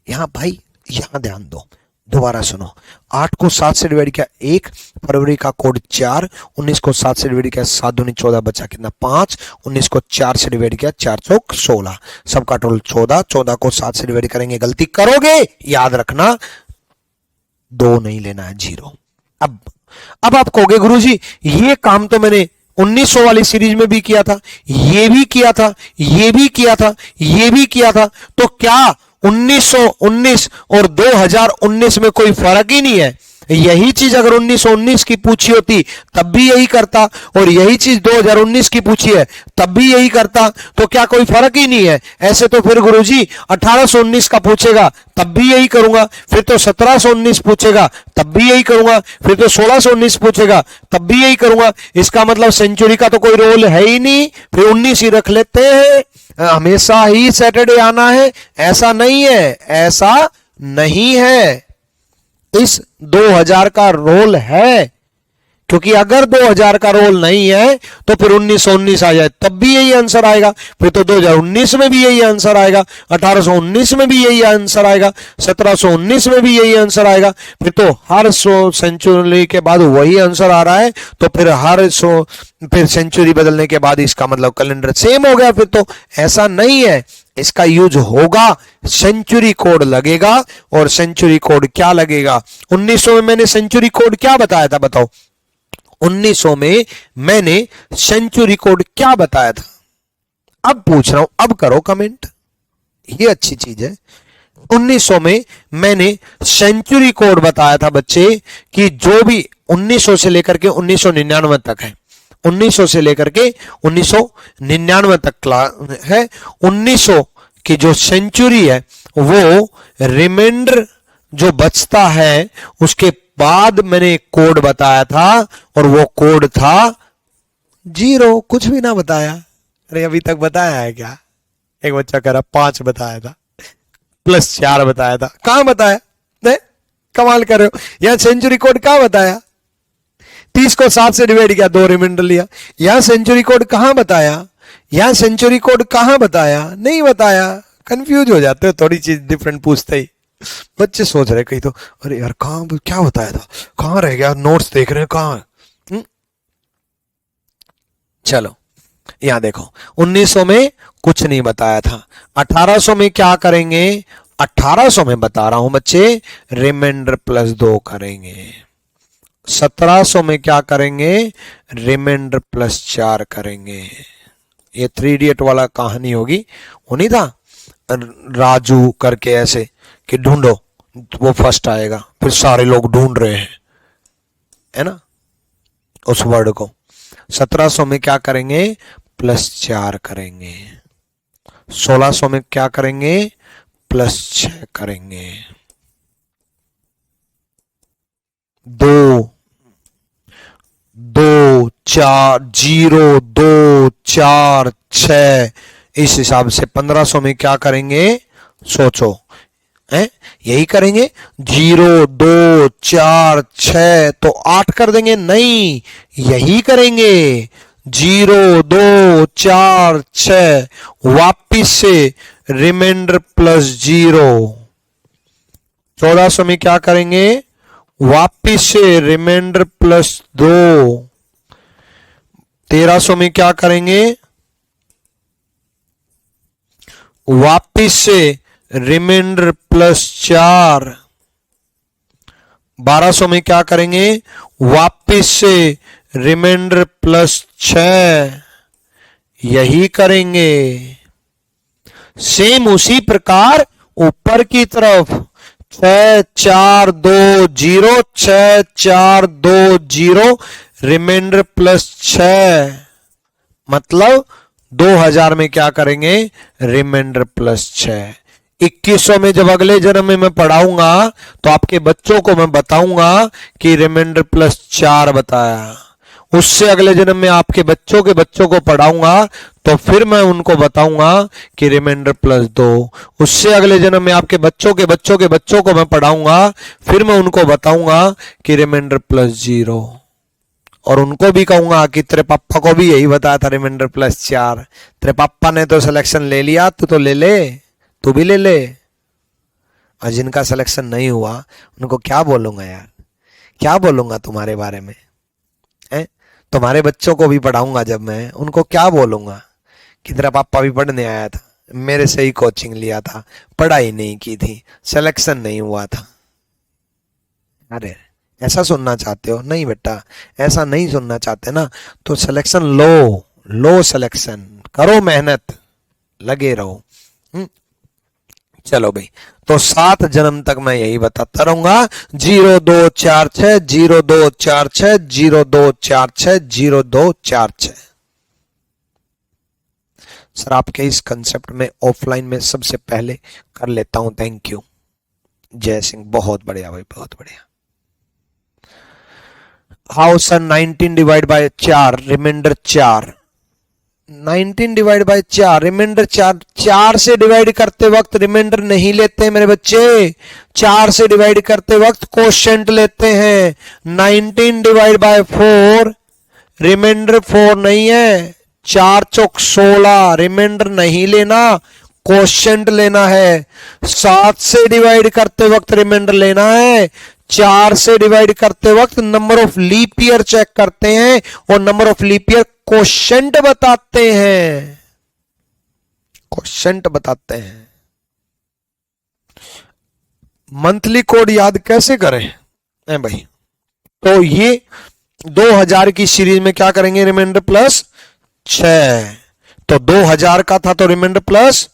यहां भाई यहां ध्यान दो। दोबारा सुनो। 8 को 7 से डिवाइड किया 1, फरवरी का कोड 4, 19 को 7 से डिवाइड किया 7 दूनी 14 बचा कितना? 5, 19 को 4 से डिवाइड किया 4 चौक 16, सबका टोटल 14, 14 को 7 से डिवाइड करेंगे, गलती करोगे याद रखना 2 नहीं लेना है, 0। अब आप कहोगे गुरुजी ये काम तो मैंने 1900 वाली सीरीज में भी किया था, ये भी किया था, ये भी किया था, ये भी किया था, तो क्या 1919 और 2019 में कोई फर्क ही नहीं है? यही चीज अगर 1919 की पूछी होती तब भी यही करता, और यही चीज 2019 की पूछी है तब भी यही करता, तो क्या कोई फर्क ही नहीं है? ऐसे तो फिर गुरुजी 1819 का पूछेगा तब भी यही करूंगा, फिर तो 1719 पूछेगा तब भी यही करूंगा, फिर तो 1619 पूछेगा तब भी यही करूंगा। इसका मतलब सेंचुरी का तो कोई रोल है ही नहीं, फिर 19 ही रख लेते हैं, हमेशा ही सैटरडे आना है। ऐसा नहीं है, इस 2000 का रोल है, क्योंकि अगर 2000 का रोल नहीं है तो फिर 1919 आ जाए तब भी यही आंसर आएगा, फिर तो 2019 में भी यही आंसर आएगा, 1819 में भी यही आंसर आएगा, 1719 में भी यही आंसर आएगा, फिर तो हर 100 सेंचुरी के बाद वही आंसर आ रहा है, तो फिर हर 100 फिर सेंचुरी बदलने के बाद इसका मतलब कैलेंडर सेम हो गया। फिर तो ऐसा नहीं है, इसका यूज होगा, सेंचुरी कोड लगेगा। और सेंचुरी कोड क्या लगेगा? 1900 में मैंने सेंचुरी कोड क्या बताया था, बताओ? 1900 में मैंने सेंचुरी कोड क्या बताया था? अब पूछ रहा हूं, अब करो कमेंट, ये अच्छी चीज है। 1900 में मैंने सेंचुरी कोड बताया था बच्चे कि जो भी 1900 से लेकर के 1999 तक है, 1900 से लेकर के 1999 तक है, 1900 की जो सेंचुरी है वो रिमाइंडर जो बचता है उसके बाद मैंने कोड बताया था, और वो कोड था 0। कुछ भी ना बताया। अरे अभी तक बताया है क्या? एक बच्चा कह रहा 5 बताया था, +4 बताया था। कहां बताया? नहीं, कमाल कर रहे हो। यहां सेंचुरी कोड कहां बताया? 30 को 7 से डिवाइड किया, 2 रिमाइंडर लिया। यहां सेंचुरी कोड कहां बताया? यहां सेंचुरी कोड कहां बताया? नहीं बताया। कंफ्यूज हो जाते हो, थोड़ी चीज डिफरेंट पूछते ही बच्चे सोच रहे कहीं तो, अरे यार कहां क्या बताया था, कहां रह गया, नोट्स देख रहे हैं कहां। चलो यहां देखो, 1900 में कुछ नहीं बताया था। 1800 में क्या करेंगे? 1800 में बता रहा हूं बच्चे, रिमाइंडर +2 करेंगे। 1700 में क्या करेंगे? रिमाइंडर +4 करेंगे। ये 3 इडियट वाला कहानी होगी, वो नहीं था राजू करके ऐसे कि ढूंढो, वो फर्स्ट आएगा, फिर सारे लोग ढूंढ रहे हैं, है ना, उस वर्ड को। 1700 में क्या करेंगे? +4 करेंगे। 1600 में क्या करेंगे? +6 करेंगे। 2 2 4 0 2 4 6, इस हिसाब से 1500 में क्या करेंगे? सोचो, है यही करेंगे। 0 2 4 6 तो 8 कर देंगे? नहीं, यही करेंगे। 0 2 4 6 वापिस से रिमाइंडर +0। 1400 में क्या करेंगे? वापिस से रिमाइंडर +2। 1300 में क्या करेंगे? वापिस से रिमाइंडर +4। 1200 में क्या करेंगे? वापिस से रिमाइंडर +6, यही करेंगे। सेम उसी प्रकार ऊपर की तरफ 6 4 2 0 6 4 2 0 रिमाइंडर +6, मतलब 2000 में क्या करेंगे? रिमाइंडर +6। 2100 में जब अगले जन्म में मैं पढ़ाऊंगा तो आपके बच्चों को मैं बताऊंगा कि रिमाइंडर +4 बताया। उससे अगले जन्म में आपके बच्चों को पढ़ाऊंगा तो फिर मैं उनको बताऊंगा कि रिमाइंडर +2। उससे अगले जन्म में आपके बच्चों को मैं पढ़ाऊंगा, फिर मैं उनको बताऊंगा कि रिमाइंडर +0। और उनको भी कहूंगा कि तेरे पापा को भी यही बताया था, रिमाइंडर +4। तेरे पापा ने तो सिलेक्शन ले लिया, तू तो ले ले, तू भी ले ले। और जिनका सिलेक्शन नहीं हुआ उनको क्या बोलूंगा यार, क्या बोलूंगा तुम्हारे बारे में? है, तुम्हारे बच्चों को भी पढ़ाऊंगा जब मैं, उनको क्या बोलूंगा कि तेरा पापा भी पढ़ने आया था, मेरे से ही कोचिंग लिया था, पढ़ाई नहीं की थी, सिलेक्शन नहीं हुआ था। अरे ऐसा सुनना चाहते हो? नहीं बेटा, ऐसा नहीं सुनना चाहते ना, तो सिलेक्शन लो सिलेक्शन करो, मेहनत लगे रहो। चलो भाई, तो 7 जन्म तक मैं यही बताता रहूंगा। 0 2 4 6 0 2 4 6 0 2 4 6 0 2 4 6। सर आपके इस कंसेप्ट में ऑफलाइन में सबसे पहले कर लेता हूं। थैंक यू जय सिंह, बहुत बढ़िया भाई, बहुत बढ़िया। How sir 19 divide by 4 remainder 4? 19 divide by 4, remainder 4, 4 से डिवाइड करते वक्त रिमाइंडर नहीं लेते हैं मेरे बच्चे, 4 से डिवाइड करते वक्त कोशेंट लेते हैं। 19 डिवाइड बाय 4, रिमाइंडर 4 नहीं है, 4 चौक 16, रिमाइंडर नहीं लेना, कोशेंट लेना है। 7 से डिवाइड करते वक्त रिमाइंडर लेना है, 4 से डिवाइड करते वक्त number of leap year check करते हैं और number of leap year quotient बताते हैं, क्वोशंट बताते हैं। मंथली कोड याद कैसे करें भाई? तो ये 2000 की सीरीज में क्या करेंगे, रिमाइंडर प्लस 6, तो 2000 का था तो रिमाइंडर प्लस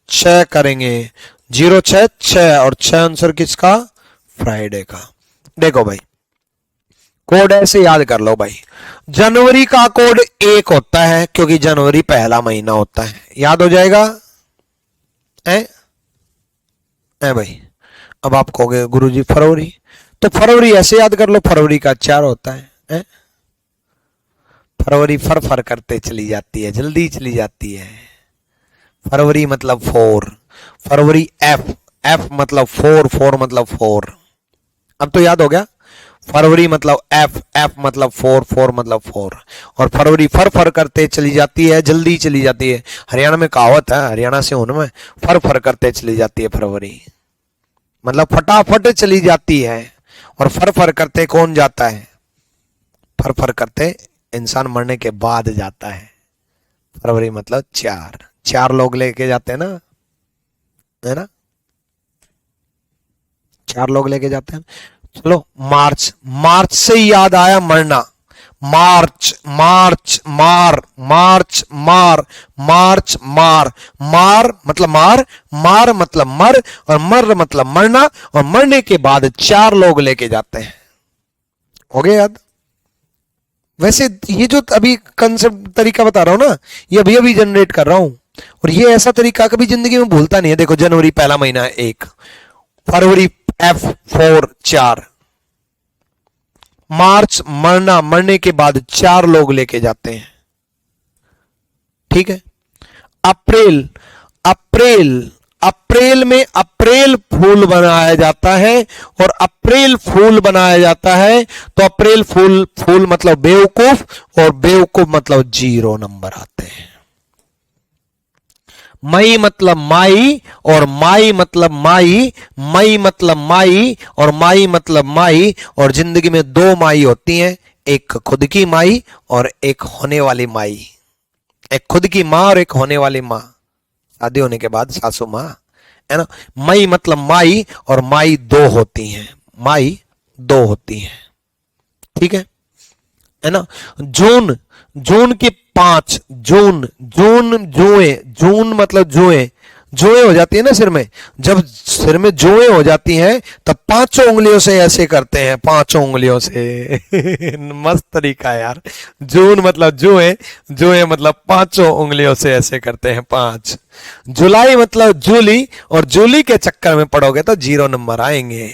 6 करेंगे, 0 6 6 और 6 आंसर किसका, फ्राइडे का। देखो भाई कोड ऐसे याद कर लो भाई, जनवरी का कोड 1 होता है क्योंकि जनवरी पहला महीना होता है, याद हो जाएगा भाई। अब आप कहोगे गुरुजी फरवरी, तो फरवरी ऐसे याद कर लो, फरवरी का 4 होता है, फरवरी फर फर करते चली जाती है, जल्दी चली जाती है। फरवरी मतलब 4, फरवरी एफ, एफ मतलब 4, 4 मतलब 4। अब तो याद हो गया, फरवरी मतलब एफ, एफ मतलब 4, 4 मतलब 4, और फरवरी फर फर करते चली जाती है, जल्दी चली जाती है। हरियाणा में कहावत है, हरियाणा से हूं मैं, फर फर करते चली जाती है फरवरी, मतलब फटाफट चली जाती है। और फर फर करते कौन जाता है, फर फर करते इंसान मरने के बाद जाता है। फरवरी मतलब 4, 4 लोग लेके जाते हैं ना, है ना, 4 लोग लेके जाते हैं। चलो मार्च, मार्च से याद आया मरना, मार्च मार्च मार, मार्च मार, मार्च मार, मार मतलब मार, मार मतलब मर, और मर मतलब मरना, और मरने के बाद 4 लोग लेके जाते हैं। हो गया याद? वैसे ये जो अभी कंसेप्ट तरीका बता रहा हूं ना, ये अभी अभी जनरेट कर रहा हूं, और ये ऐसा तरीका कभी जिंदगी में भूलता नहीं है। देखो जनवरी पहला महीना 1, फरवरी एफ 4 4, मार्च मरना, मरने के बाद 4 लोग लेके जाते हैं, ठीक है। अप्रैल, अप्रैल, अप्रैल में अप्रैल फूल बनाया जाता है, और अप्रैल फूल बनाया जाता है तो अप्रैल फूल, फूल मतलब बेवकूफ, और बेवकूफ मतलब 0 नंबर आते हैं। मई मतलब माई, और माई मतलब माई, मई मतलब माई, और माई मतलब माई, और जिंदगी में 2 माई होती हैं, एक खुद की माई और एक होने वाली माई। एक खुद की माँ और एक होने वाली माँ, शादी होने के बाद सासू माँ, है ना। मई मतलब माई, और माई 2 होती हैं, माई 2 होती हैं, ठीक है ना। जून, जून के 5, जून, जून जुए, जून मतलब जुए, जुए हो जाती है ना सिर में, जब सिर में जुए हो जाती हैं तब 5 उंगलियों से ऐसे करते हैं, 5 उंगलियों से मस्त तरीका है यार। जून मतलब जुए, जुए मतलब 5 उंगलियों से ऐसे करते हैं 5। जुलाई मतलब जूली, और जूली के चक्कर में पड़ोगे तो 0 नंबर आएंगे।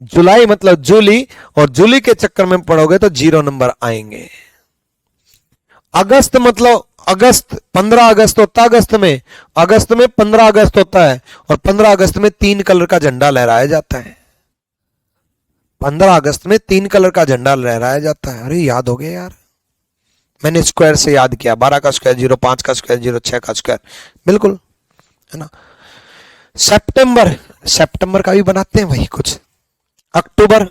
जुलाई मतलब जूली, और जूली के चक्कर में पड़ोगे तो 0 नंबर आएंगे। अगस्त मतलब अगस्त, 15 अगस्त होता है अगस्त में, अगस्त में 15 अगस्त होता है, और 15 अगस्त में 3 कलर का झंडा लहराया जाता है। 15 अगस्त में 3 कलर का झंडा लहराया जाता है। अरे याद हो गया यार, मैंने स्क्वायर से याद किया, 12 का स्क्वायर 0, 5 का स्क्वायर 0, 6 का स्क्वायर, बिल्कुल, है ना। सितंबर, सितंबर का भी बनाते हैं भाई कुछ, अक्टूबर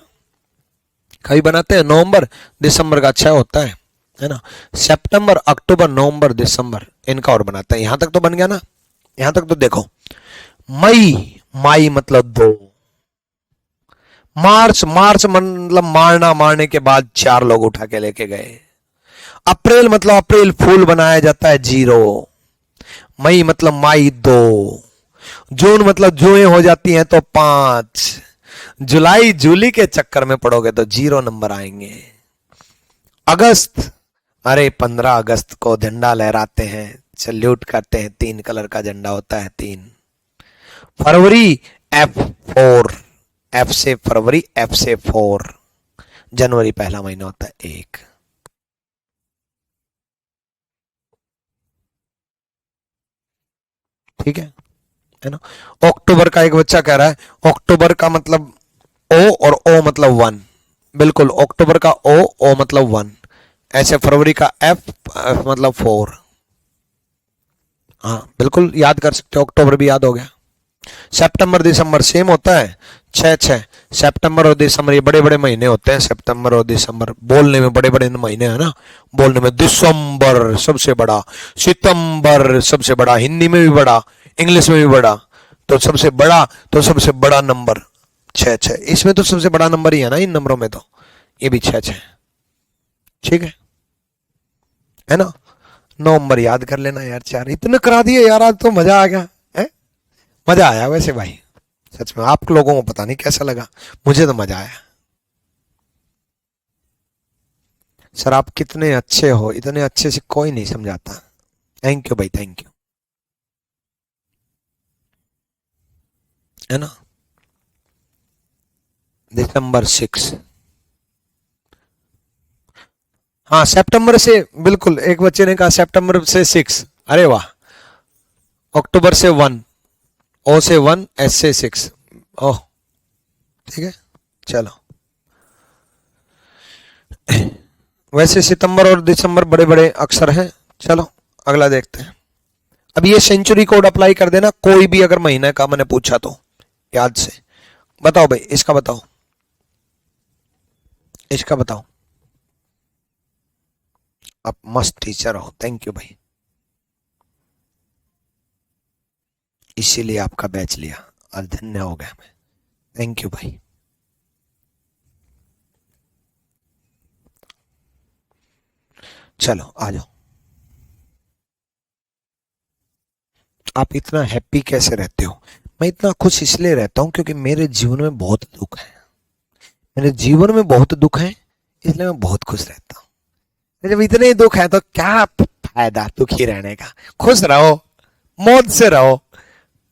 का भी बनाते हैं, नवंबर दिसंबर का अच्छा होता है ना। सितंबर, अक्टूबर, नवंबर, दिसंबर, इनका और बनाते हैं। यहां तक तो बन गया ना, यहां तक तो देखो। मई, माई मतलब 2, मार्च, मार्च मतलब मारना, मारने के बाद 4 लोग उठा के लेके गए। अप्रैल मतलब अप्रैल फूल बनाया जाता है 0, मई मतलब माई 2, जून मतलब जुए हो जाती हैं तो 5, जुलाई जूली के चक्कर में पड़ोगे तो 0 नंबर आएंगे। अगस्त, अरे 15 अगस्त को झंडा लहराते हैं, सल्यूट करते हैं, 3 कलर का झंडा होता है 3। फरवरी F4, F से फरवरी, F से 4, जनवरी पहला महीना होता है 1। ठीक है ना। अक्टूबर का एक बच्चा कह रहा है अक्टूबर का मतलब ओ और ओ मतलब 1, बिल्कुल अक्टूबर का ओ मतलब 1, ऐसे फरवरी का एफ मतलब 4। हाँ बिल्कुल याद कर सकते हो, अक्टूबर भी याद हो गया। सितंबर दिसंबर सेम होता है, 6 सितंबर और दिसंबर ये बड़े बड़े महीने होते हैं, सितंबर और दिसंबर बोलने में बड़े बड़े महीने हैं ना, बोलने में दिसंबर सबसे बड़ा, सितंबर सबसे बड़ा, हिंदी में भी बड़ा, इंग्लिश में भी बड़ा, तो सबसे बड़ा नंबर 6, इसमें तो सबसे बड़ा नंबर ही है ना इन नंबरों में, तो ये भी 6, ठीक है ना। नवंबर याद कर लेना यार, 4 इतने करा दिए यार, आज तो मजा आ गया है, मजा आया वैसे भाई, सच में आप लोगों को पता नहीं कैसा लगा, मुझे तो मजा आया। सर आप कितने अच्छे हो, इतने अच्छे से कोई नहीं समझाता, थैंक यू भाई, थैंक यू, है ना। दिसंबर 6, हाँ सितंबर से, बिल्कुल एक बच्चे ने कहा सितंबर से 6, अरे वाह। अक्टूबर से 1, ओ से 1, एस से 6, ओह ठीक है चलो। वैसे सितंबर और दिसंबर बड़े बड़े अक्षर हैं। चलो अगला देखते हैं। अब ये सेंचुरी कोड अप्लाई कर देना, कोई भी अगर महीने का मैंने पूछा तो याद से बताओ भाई, इसका बताओ, इसका बताओ। आप मस्त टीचर हो, थैंक यू भाई, इसीलिए आपका बैच लिया, आज धन्य हो गया मैं, थैंक यू भाई। चलो आ जाओ। आप इतना हैप्पी कैसे रहते हो? मैं इतना खुश इसलिए रहता हूं क्योंकि मेरे जीवन में बहुत दुख है, मेरे जीवन में बहुत दुख है, इसलिए मैं बहुत खुश रहता हूं। जब इतने दुख है तो क्या फायदा दुखी रहने का, खुश रहो, मौज से रहो।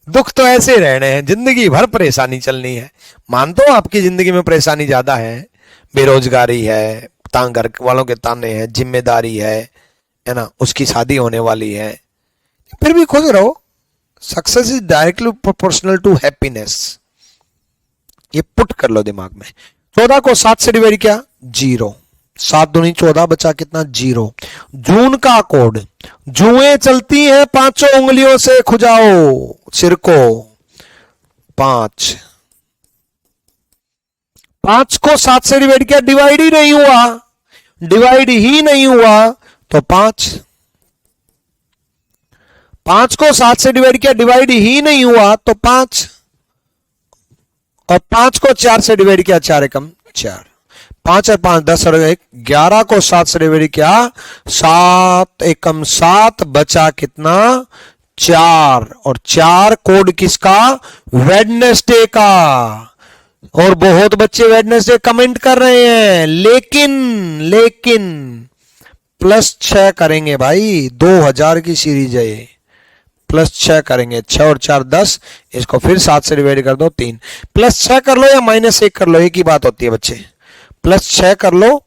दुख तो ऐसे ही रहने हैं, जिंदगी भर परेशानी चलनी है। मानता हूं आपकी जिंदगी में परेशानी ज्यादा है, बेरोजगारी है, घर वालों के ताने हैं, जिम्मेदारी है ना, उसकी शादी होने वाली है, फिर भी खुश रहो। Success is directly proportional to happiness, ये पुट कर लो दिमाग में। 14 को 7 से डिवाइड किया 0, 7 दूनी 14 बचा कितना 0। जून का कोड, जुएं चलती हैं 5 उंगलियों से, खुजाओ सिर को 5, 5 को 7 से डिवाइड किया, डिवाइड ही नहीं हुआ, डिवाइड ही नहीं हुआ तो 5, 5 को 7 से डिवाइड किया, डिवाइड ही नहीं हुआ तो 5, और 5 को 4 से डिवाइड किया, 4 एकम 4, 5 और 5 10 और 1 11 को 7 से डिवाइड किया, 7 एकम 7 बचा कितना 4, और 4 कोड किसका वेडनेसडे का। और बहुत बच्चे वेडनेसडे कमेंट कर रहे हैं, लेकिन +6 करेंगे भाई, 2000 की सीरीज है ये, +6 करेंगे, 6 और 4 10, इसको फिर 7 से डिवाइड कर दो 3, +6 कर लो या -1 कर लो, एक ही बात होती है बच्चे, +6 कर लो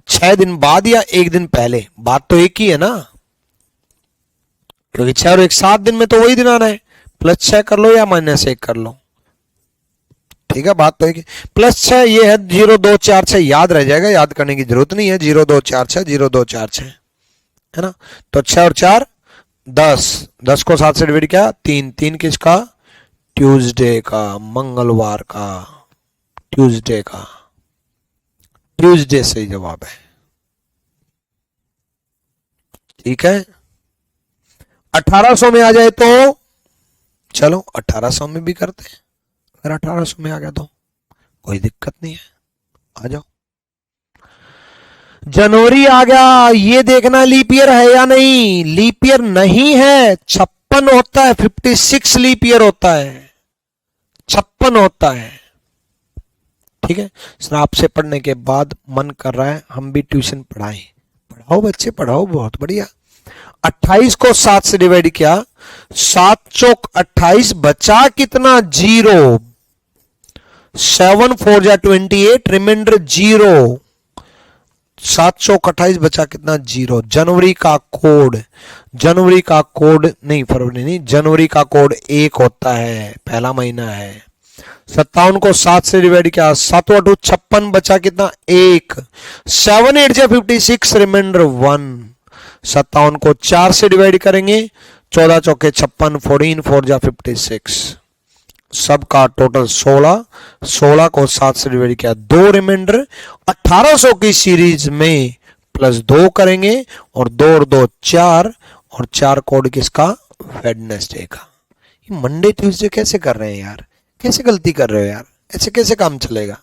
6 दिन बाद या 1 दिन पहले, बात तो एक ही है ना, क्योंकि 6 और 1 7 दिन में तो वही दिन आना है। +6 कर लो या -1 कर लो, ठीक है बात तो एक ही। +6 ये है 0 2 4 6, याद रह जाएगा, याद करने की जरूरत नहीं है, 0 2 4 6 0 2 4 6, है ना। तो 6 और 4 10, 10 को 7 से डिवाइड किया 3, 3 किसका ट्यूसडे का, मंगलवार का, ट्यूसडे का, ट्यूसडे सही जवाब है, ठीक है। 1800 में आ जाए तो चलो 1800 में भी करते हैं, अगर 1800 में आ गया तो कोई दिक्कत नहीं है, आ जाओ। जनवरी आ गया, ये देखना लीप ईयर है या नहीं, लीप ईयर नहीं है, 56 होता है, 56 लीप ईयर होता है, 56 होता है, ठीक है। सर आपसे पढ़ने के बाद मन कर रहा है हम भी ट्यूशन पढ़ाएं, पढ़ाओ बच्चे पढ़ाओ, बहुत बढ़िया। 28 को 7 से डिवाइड किया, 7 चौक 28 बचा कितना 0, 7 4 जा 28, रिमाइंडर 0, 7 चौक 28 बचा कितना 0। जनवरी का कोड नहीं, फरवरी नहीं, जनवरी का कोड 1 होता है, पहला महीना है। 57 को 7 से डिवाइड किया, 7 2 56 बचा कितना 1। 7 8 जा 56 रिमाइंडर 1। 57 को 4 से डिवाइड करेंगे, 14 चौके 56, 14 4 जा 56, सबका टोटल 16। 16 को 7 से डिवाइड किया, 2 रिमाइंडर। 1800 की सीरीज में प्लस 2 करेंगे और 2 और 2 4, और 4 कोड किसका वेडनेसडे का। ये मंडे ट्यूसडे कैसे कर रहे हैं यार, कैसे गलती कर रहे हो यार, ऐसे कैसे काम चलेगा।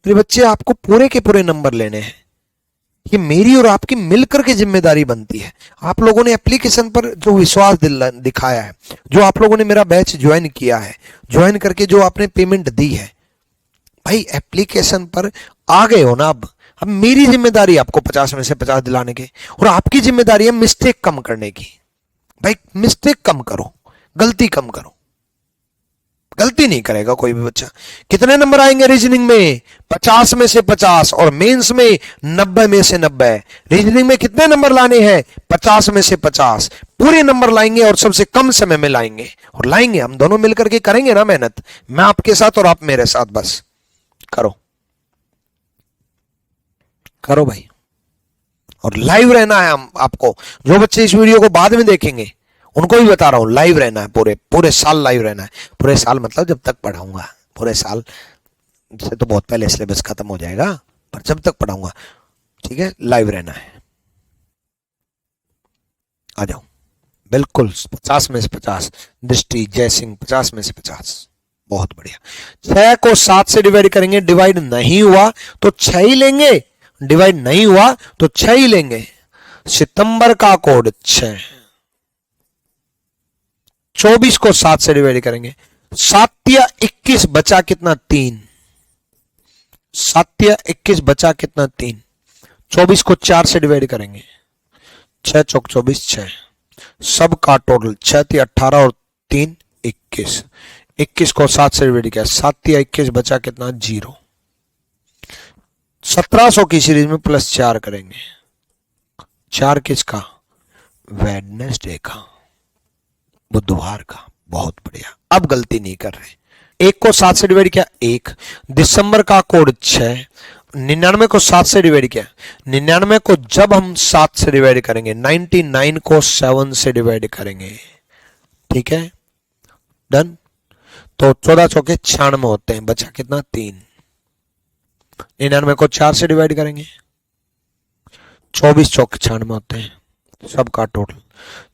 मेरे बच्चे, आपको पूरे के पूरे नंबर लेने हैं, ये मेरी और आपकी मिलकर के जिम्मेदारी बनती है। आप लोगों ने एप्लीकेशन पर जो विश्वास दिखाया है, जो आप लोगों ने मेरा बैच ज्वाइन किया है, ज्वाइन करके जो आपने पेमेंट दी है, भाई एप्लीकेशन पर आ गए हो ना। अब मेरी जिम्मेदारी आपको 50 में से 50 दिलाने की, और आपकी जिम्मेदारी है मिस्टेक कम करने की। भाई मिस्टेक कम करो, गलती कम करो। गलती नहीं करेगा कोई भी बच्चा। कितने नंबर आएंगे रीजनिंग में? 50 में से 50, और मेंस में 90 में से 90। रीजनिंग में कितने नंबर लाने हैं? 50 में से 50 पूरे नंबर लाएंगे, और सबसे कम समय में लाएंगे। और लाएंगे हम दोनों मिलकर के, करेंगे ना मेहनत, मैं आपके साथ और आप मेरे साथ। बस करो करो भाई। और लाइव रहना है हम आपको। जो बच्चे इस वीडियो को बाद में देखेंगे उनको भी बता रहा हूं, लाइव रहना है, पूरे साल लाइव रहना है। पूरे साल मतलब जब तक पढ़ाऊंगा, पूरे साल से तो बहुत पहले सिलेबस खत्म हो जाएगा, पर जब तक पढ़ाऊंगा, ठीक है, लाइव रहना है। आ जाओ, बिल्कुल 50 में से 50। दृष्टि जय सिंह 50 में से 50, बहुत बढ़िया। 6 को 7 से डिवाइड करेंगे, डिवाइड नहीं हुआ तो 6 ही लेंगे, डिवाइड नहीं हुआ तो 6 ही लेंगे। सितंबर का कोड 6। 24 को 7 से डिवाइड करेंगे, 7 या 21 बचा कितना 3। 7 या 21 बचा कितना 3। 24 को 4 से डिवाइड करेंगे, 6 चौक 24 6, सबका टोटल 6 या 18 और 3 21। 21 को 7 से डिवाइड किया, 7 या 21 बचा कितना 0। 1700 की सीरीज में प्लस 4 करेंगे, 4 किसका? वेडनेसडे का, बुधवार का। बहुत बढ़िया, अब गलती नहीं कर रहे। 1 को 7 से डिवाइड किया 1। दिसंबर का कोड 6। 99 को 7 से डिवाइड किया, 99 को जब हम 7 से डिवाइड करेंगे, 99 को 7 से डिवाइड करेंगे, ठीक है, डन। तो 14 चौके 96 होते हैं, बचा कितना 3। 99 को 4 से डिवाइड करेंगे, 24 चौके 96 होते हैं, सबका टोटल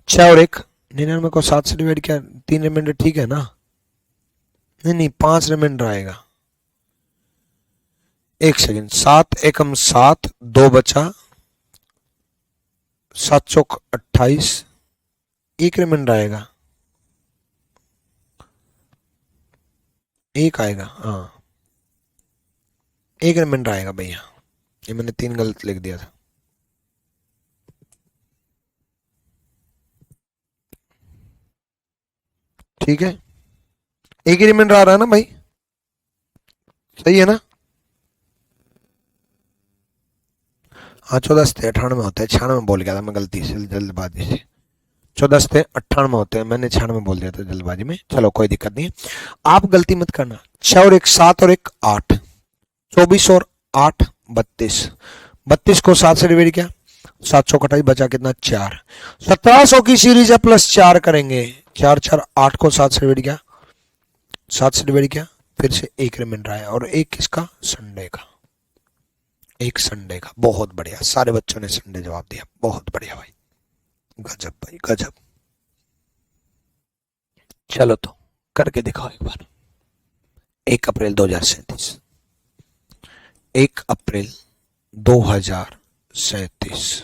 6 और 1। 99 को 7 से डिवाइड किया, 3 रिमाइंडर, ठीक है ना? नहीं 5 रिमाइंडर आएगा। एक सेकेंड, 7 एकम 7, 2 बचा, 7 चौक 28, 1 रिमाइंडर आएगा, 1 आएगा, हाँ 1 रिमाइंडर आएगा भैया। ये मैंने 3 गलत लिख दिया था। ठीक है, 1 ही रिमाइंडर आ रहा है ना भाई, सही है ना? हाँ 14 98 होते हैं, 96 बोल गया था मैं गलती से, जल्दबाजी से। 14 98 होते हैं, मैंने 96 बोल दिया था जल्दबाजी में। चलो कोई दिक्कत नहीं है, आप गलती मत करना। 6 और 1 7 और 1 8, 24 और 8 32। 32 को 7 से डिवाइड किया, 7 चौक 28, बचा कितना 4। 1700 की सीरीज है, प्लस 4 करेंगे, 4 4 8 को 7 से डिवाइड किया, 7 से डिवाइड किया, फिर से 1 रिमाइंडर आया, और 1 किसका? संडे का, 1 संडे का। बहुत बढ़िया, सारे बच्चों ने संडे जवाब दिया, बहुत बढ़िया भाई, गजब भाई गजब। चलो तो करके दिखाओ एक बार। 1 अप्रैल 2037, 1 अप्रैल 2037।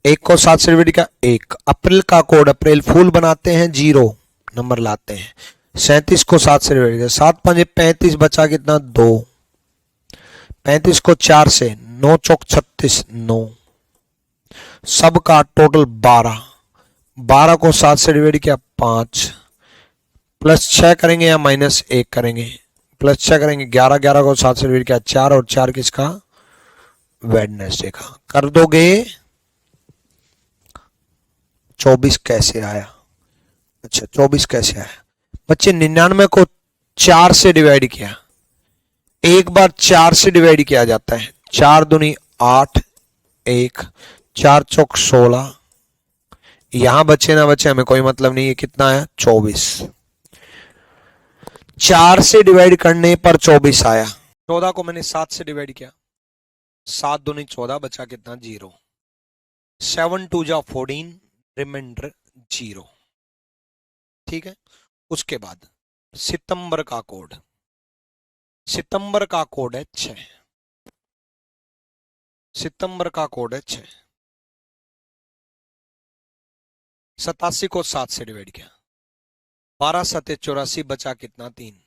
1 को 7 से डिवाइड किया 1। अप्रैल का कोड, अप्रैल फूल बनाते हैं, 0 नंबर लाते हैं। 37 को 7 से डिवाइड किया, 7 5 35, बचा कितना 2। 35 को 4 से, 9 चौक 36 9, सबका टोटल 12। 12 को 7 से डिवाइड किया 5, प्लस 6 करेंगे या माइनस 1 करेंगे? प्लस 6 करेंगे, 11 11 को 7 से डिवाइड किया 4, और 4 किसका? वेडनेसडे का कर दोगे। 24 कैसे आया? अच्छा 24 कैसे आया बच्चे? 99 को 4 से डिवाइड किया, एक बार 4 से डिवाइड किया जाता है। 4 दूनी 8, 1 4 चौक 16। यहां बचे ना बचे हमें कोई मतलब नहीं है। कितना आया? 24। 4 से डिवाइड करने पर 24 आया। 14 को मैंने 7 से डिवाइड किया, 7 दूनी 14, बचा कितना? 0। 7 2 जा 14, रिमाइंडर 0। ठीक है। उसके बाद सितंबर का कोड, सितंबर का कोड है 6। सितंबर का कोड है 6। 87 को 7 से डिवाइड किया, 12 सते 84, बचा कितना? 3।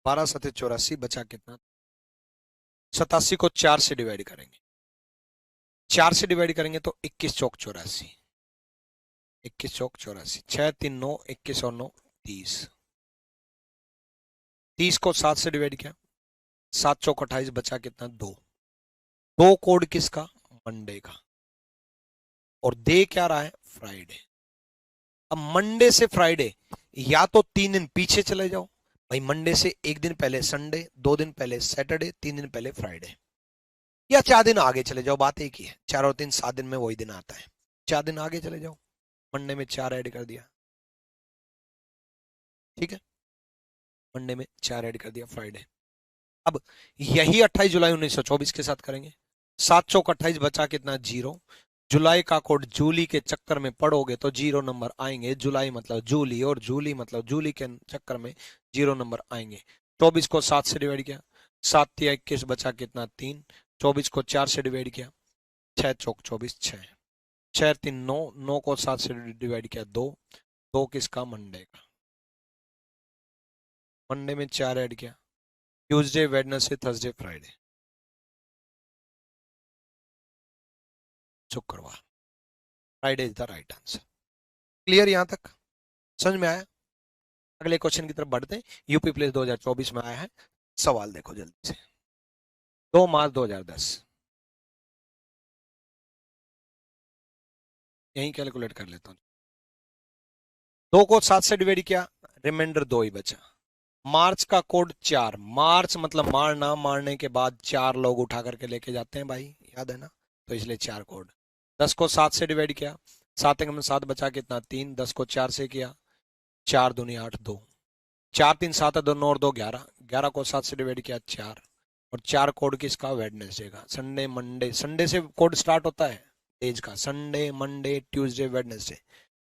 12 सते 84, बचा कितना? 87 को 4 से डिवाइड करेंगे, 4 से डिवाइड करेंगे तो 21 चौक 84, 21 चौक 84, 6 3 9, 21 और 9 30। 30 को 7 से डिवाइड किया, 7 चौक 28, बचा कितना? 2। 2 कोड किसका? मंडे का। और दे क्या रहा है? फ्राइडे। अब मंडे से फ्राइडे या तो 3 दिन पीछे चले जाओ भाई, मंडे से 1 दिन पहले संडे, 2 दिन पहले सैटरडे, 3 दिन पहले फ्राइडे, या 4 दिन आगे चले जाओ। बात एक ही है, 4 और 3 7 दिन में वही दिन आता है। 4 दिन आगे चले जाओ, मंडे में 4 ऐड कर दिया। ठीक है, मंडे में 4 ऐड कर दिया, फ्राइडे। अब यही 28 जुलाई 1924 के साथ करेंगे। 7 चौक 28, बचा कितना? 0। जुलाई का कोड जूली के चक्कर में पढ़ोगे तो 0 नंबर आएंगे। जुलाई मतलब जूली, और जूली मतलब जूली के चक्कर में 0 नंबर आएंगे। 24 को 7 से डिवाइड किया, 7 3 21, बचा कितना? 3। 24 को 4 से डिवाइड किया, 6 चौक 24, 6 6 3 9, 9 को 7 से डिवाइड किया, 2। 2 किसका? मंडे का। मंडे में 4 ऐड किया, ट्यूसडे, वेडनेसडे, थर्सडे, फ्राइडे, शुक्रवार। Friday is the right answer. Clear यहां तक? समझ में आया? अगले क्वेश्चन की तरफ बढ़ते हैं। यूपी प्लेस 2024 में आया है। सवाल देखो जल्दी से। 2 मार्च 2010, यही कैलकुलेट कर लेता हूं। 2 को 7 से डिवाइड किया, रिमाइंडर 2 ही बचा। मार्च का कोड 4, मार्च मतलब मारना, मारने के बाद 4 लोग उठा करके लेके जाते हैं भाई, याद है ना? तो इसलिए 4 कोड। 10 को 7 से डिवाइड किया, 7 में 7, बचा कितना? 3। 10 को 4 से किया, 4 दूनी 8, 2। 4 3 7 2 9 और 2 11। 11 को 7 से डिवाइड किया, 4। और 4 कोड किसका? वेडनेसडे का। संडे मंडे, संडे से कोड स्टार्ट होता है डेज का। Sunday Monday Tuesday Wednesday.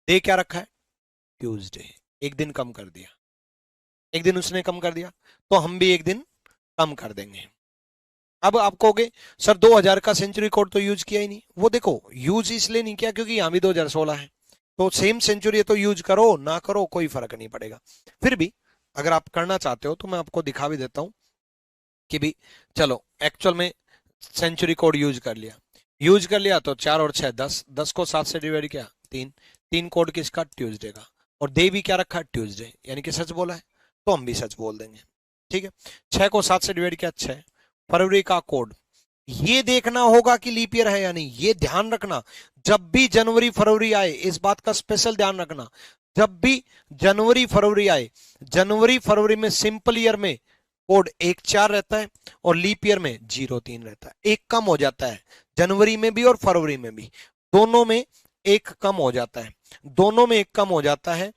Day क्या रखा है? ट्यूसडे। एक दिन कम कर दिया, एक दिन उसने कम कर दिया, तो हम भी एक दिन कम कर देंगे। अब आप कहोगे सर 2000 का सेंचुरी कोड तो यूज किया ही नहीं। वो देखो यूज इसलिए नहीं किया क्योंकि यहां भी 2016 है, तो सेम सेंचुरी है तो यूज करो ना करो कोई फर्क नहीं पड़ेगा। फिर भी अगर आप करना चाहते हो तो मैं आपको दिखा भी देता हूं कि भी चलो एक्चुअल में सेंचुरी कोड यूज कर लिया। यूज कर लिया तो 4 और 6 10, 10 को 7 से डिवाइड किया, 3। 3 कोड किसका? ट्यूसडे का। और डे भी क्या रखा? ट्यूसडे, यानी कि सच बोला है तो हम भी सच बोल देंगे। ठीक है, 6 को 7 से डिवाइड किया, 6। फरवरी का कोड ये देखना होगा कि लीप ईयर है या नहीं, ये ध्यान रखना। जब भी जनवरी फरवरी आए, इस बात का स्पेशल ध्यान रखना। जब भी जनवरी फरवरी आए, जनवरी फरवरी में सिंपल ईयर में कोड 1 4 रहता है और लीप ईयर में 0 3 रहता है। एक कम हो जाता है जनवरी में भी और फरवरी में भी, दोनों में एक कम हो जाता है, दोनों में एक कम हो जाता है।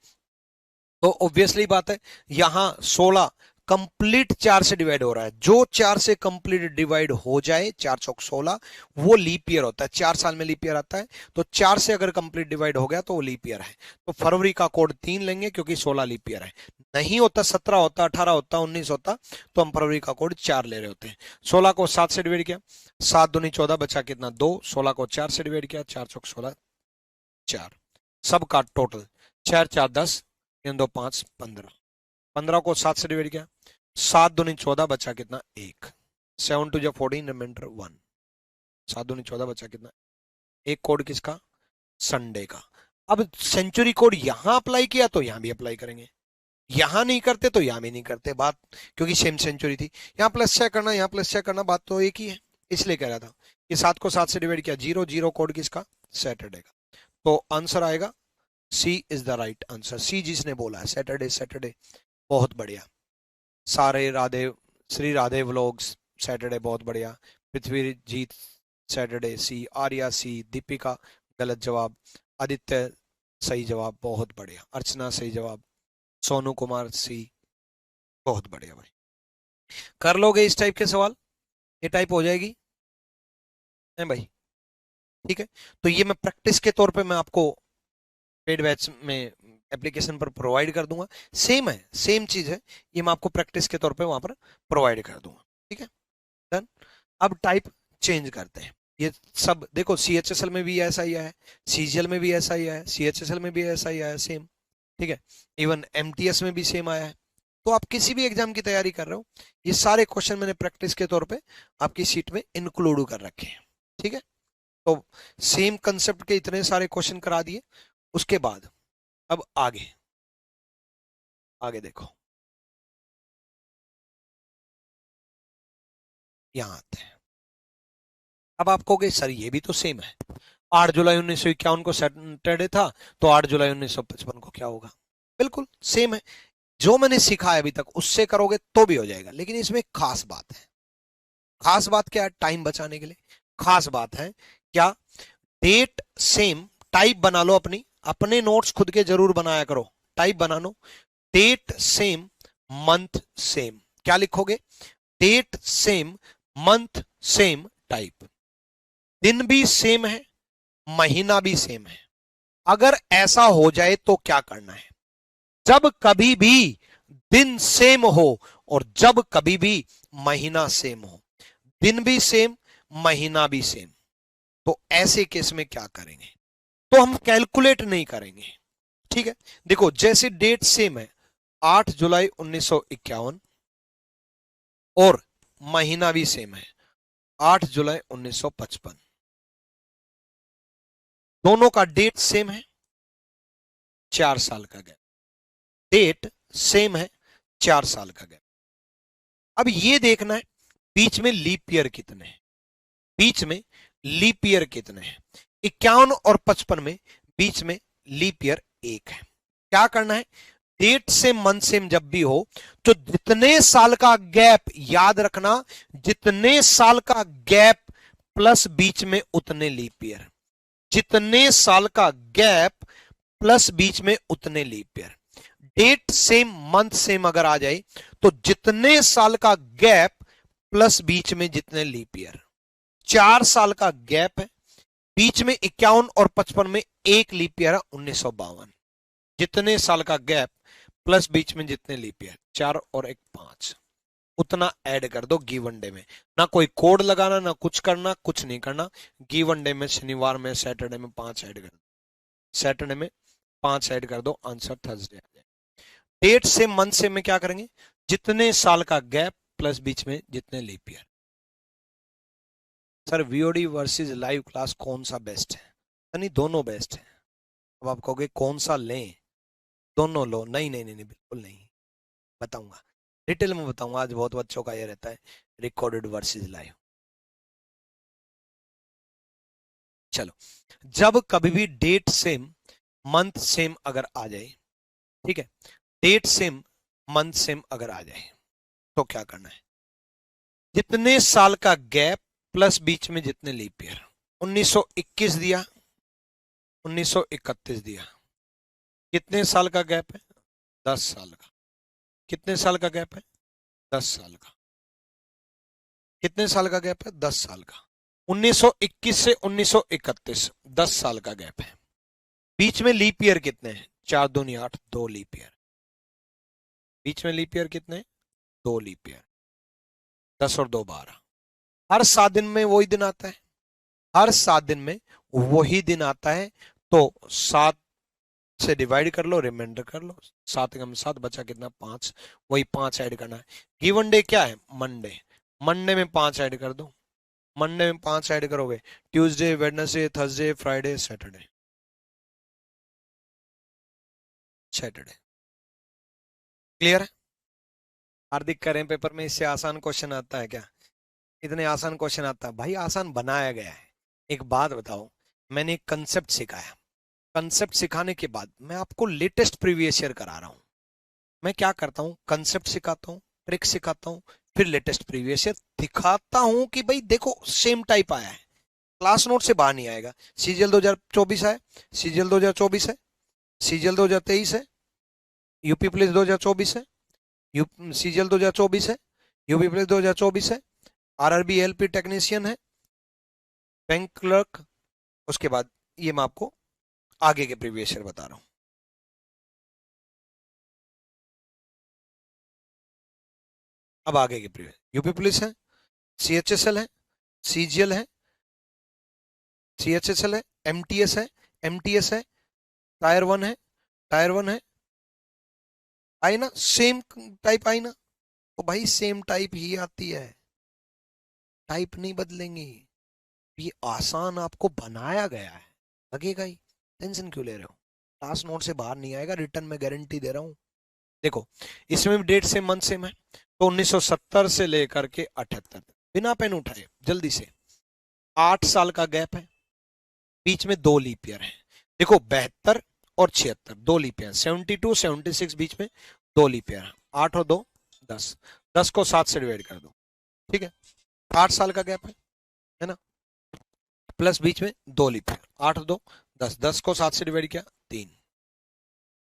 तो ऑब्वियसली बात है यहां 16 कंप्लीट 4 से डिवाइड हो रहा है। जो 4 से कंप्लीट डिवाइड हो जाए, 4 चौक 16, वो लीप ईयर होता है। 4 साल में लीप ईयर आता है, तो 4 से अगर कंप्लीट डिवाइड हो गया तो वो लीप ईयर है। तो फरवरी का कोड 3 लेंगे क्योंकि 16 लीप ईयर है। नहीं होता 17 होता, 18 होता, 19 होता, तो हम फरवरी का कोड 4 ले रहे होते हैं। 16 को 7 से डिवाइड किया, 7 दूनी 14, बचा कितना? 2। 16 को 4 से डिवाइड किया, 4 चौक 16, 4। सबका टोटल 4 4 10, 3 2 5 15। 15 को 7 से डिवाइड किया, 7 दूनी 14, बचा कितना? 1। 7 2 14, रिमाइंडर 1। 7 दूनी 14, बचा कितना? एक कोड किसका? संडे का। अब सेंचुरी कोड यहां अप्लाई किया तो यहां भी अप्लाई करेंगे। यहां नहीं करते तो यहां भी नहीं करते बात, क्योंकि सेम सेंचुरी थी। यहाँ प्लस 6 करना, यहाँ प्लस 6 करना, बात तो एक ही है। इसलिए कह रहा था कि 7 को 7 से डिवाइड किया, 0 0 कोड किसका, सैटरडे का। तो आंसर आएगा सी इज द राइट आंसर। सी जिसने बोला है सैटरडे सैटरडे, बहुत बढ़िया। सारे राधे, श्री राधे व्लॉग्स सैटरडे, बहुत बढ़िया। पृथ्वी जीत सैटरडे सी, आर्या सी, दीपिका गलत जवाब, आदित्य सही जवाब, बहुत बढ़िया। अर्चना सही जवाब, सोनू कुमार सी, बहुत बढ़िया भाई। कर लोगे इस टाइप के सवाल, ये टाइप हो जाएगी है भाई, ठीक है। तो ये मैं प्रैक्टिस के तौर पे मैं आपको पेड बैच में एप्लीकेशन पर प्रोवाइड कर दूंगा। सेम है, सेम चीज है, ये मैं आपको प्रैक्टिस के तौर पे वहां पर प्रोवाइड कर दूंगा, ठीक है। डन। अब टाइप चेंज करते हैं। ये सब देखो, सीएचएसएल में भी ऐसा ही आया है, सीजीएल में भी ऐसा ही आया है, सीएचएसएल में भी ऐसा ही आया है, सेम, ठीक है। इवन एमटीएस में भी सेम आया है। तो आप किसी भी एग्जाम की तैयारी कर रहे हो, ये सारे क्वेश्चन मैंने प्रैक्टिस के तौर पे आपकी शीट में इंक्लूड कर रखे हैं, ठीक है। तो सेम कंसेप्ट के इतने सारे क्वेश्चन करा दिए। उसके बाद अब आगे, आगे देखो, यहां आते हैं। अब आप कहोगे सर ये भी तो सेम है, 8 जुलाई 1951 को सैटरडे था, तो 8 जुलाई 1955 को क्या होगा। बिल्कुल सेम है, जो मैंने सीखा है अभी तक उससे करोगे तो भी हो जाएगा। लेकिन इसमें एक खास बात है। खास बात क्या है, टाइम बचाने के लिए खास बात है क्या, डेट सेम, टाइप बना लो अपनी, अपने नोट्स खुद के जरूर बनाया करो, टाइप बना लो, डेट सेम, मंथ सेम। क्या लिखोगे, date same, month same, type. दिन भी सेम है, महीना भी सेम है। अगर ऐसा हो जाए तो क्या करना है, जब कभी भी दिन सेम हो और जब कभी भी महीना सेम हो, दिन भी सेम महीना भी सेम, तो ऐसे केस में क्या करेंगे, तो हम कैलकुलेट नहीं करेंगे, ठीक है। देखो जैसे डेट सेम है 8 जुलाई 1951 और महीना भी सेम है 8 जुलाई 1955, दोनों का डेट सेम है, 4 साल का गैप, डेट सेम है, 4 साल का गैप। अब ये देखना है बीच में लीप ईयर कितने हैं, बीच में लीप ईयर कितने हैं। 51 और 55 में बीच में लीप ईयर 1 है। क्या करना है, डेट सेम मंथ सेम जब भी हो तो जितने साल का गैप, याद रखना, जितने साल का गैप प्लस बीच में उतने लीप ईयर, जितने साल का गैप प्लस बीच में उतने leap year. Date same month same अगर आ जाए तो जितने साल का गैप प्लस बीच में जितने लीप ईयर। 4 साल का गैप है, बीच में 51 और 55 में एक लीप ईयर है 1952, जितने साल का गैप प्लस बीच में जितने लीप ईयर, 4 और 1 5, उतना ऐड कर दो गिवन डे में। ना कोई कोड लगाना, ना कुछ करना, कुछ नहीं करना। गिवन डे में, शनिवार में, सैटरडे में 5 ऐड कर दो, सैटरडे में 5 ऐड कर दो, आंसर थर्सडे आ जाए। डेट से मंथ से में क्या करेंगे, जितने साल का गैप प्लस बीच में जितने leap year. Sir VOD versus live class कौन सा बेस्ट है, नहीं दोनों बेस्ट है। अब आप कहोगे कौन सा लें, दोनों लो, नहीं नहीं नहीं, नहीं बिल्कुल नहीं, बताऊंगा डिटेल में बताऊंगा। आज बहुत बच्चों का ये रहता है रिकॉर्डेड वर्सेस लाइव। चलो, जब कभी भी डेट सेम मंथ सेम अगर आ जाए, ठीक है, डेट सेम मंथ सेम अगर आ जाए तो क्या करना है, जितने साल का गैप प्लस बीच में जितने लीप ईयर। 1921 दिया, 1931 दिया, कितने साल का गैप है, 10 साल का। कितने साल का गैप है, 10 साल का। कितने साल का गैप है, 10 साल का। 1921 से 1931 10 साल का गैप है। बीच में लीप ईयर कितने हैं, 4 दूनी 8, 2 लीप ईयर। बीच में लीप ईयर कितने, 2 लीप ईयर। 10 और 2 12। हर 7 दिन में वही दिन आता है, हर 7 दिन में वही दिन आता है। तो 7 से डिवाइड कर लो, रिमाइंडर कर लो, 7 कम 7 बचा कितना, 5, वही 5 ऐड करना है। गिवन डे क्या है, मंडे, मंडे में 5 ऐड कर दो, मंडे में 5 ऐड करोगे, Tuesday, Wednesday, Thursday, Friday, Saturday, Saturday. Clear है? हार्दिक करें पेपर में इससे आसान क्वेश्चन आता है क्या? इतने आसान क्वेश्चन आता है भाई, आसान बनाया गया है। एक बात बताओ, मैंने एक कंसेप्ट सिखाया, कंसेप्ट सिखाने के बाद मैं आपको लेटेस्ट प्रीवियस ईयर करा रहा हूं। मैं क्या करता हूं, कंसेप्ट सिखाता हूं, ट्रिक सिखाता हूं, फिर लेटेस्ट प्रीवियस ईयर दिखाता हूं कि भाई देखो सेम टाइप आया है, क्लास नोट से बाहर नहीं आएगा। सीजीएल 2024 है, सीजीएल 2024 है, सीजीएल 2023 है, यूपी पुलिस 2024 है, सीजीएल 2024 है, यूपी पुलिस 2024 है, आरआरबी एलपी टेक्नीशियन है, बैंक क्लर्क। उसके बाद ये मैं आपको आगे के प्रीवियस ईयर बता रहा हूं। अब आगे के प्रीवियस, यूपी पुलिस है, सीएचएसएल है, सीजीएल है, सीएचएसएल है, एमटीएस है, एमटीएस है, टायर वन है, टायर वन है। आई ना सेम टाइप, आई ना? तो भाई सेम टाइप ही आती है, टाइप नहीं बदलेंगे। ये आसान आपको बनाया गया है, लगेगा ही, टेंशन क्यों ले रहे हो? क्लास नोट से बाहर नहीं आएगा, रिटर्न में गारंटी दे रहा हूं। देखो इसमें भी डेट सेम, मंथ सेम है, तो 1970 से लेकर के 78 तक, बिना पेन उठाए जल्दी से, 8 साल का गैप है, बीच में 2 लीप ईयर है। देखो 72 और 76, 2 लीप ईयर, 72 76 बीच में 2 लीप ईयर, 8 और 2 10, 10 को 7 से डिवाइड कर दो, ठीक है? 8 साल का गैप है ना? प्लस बीच में 2 लीप ईयर, 8 और 2 10, 10 को 7 से डिवाइड किया 3,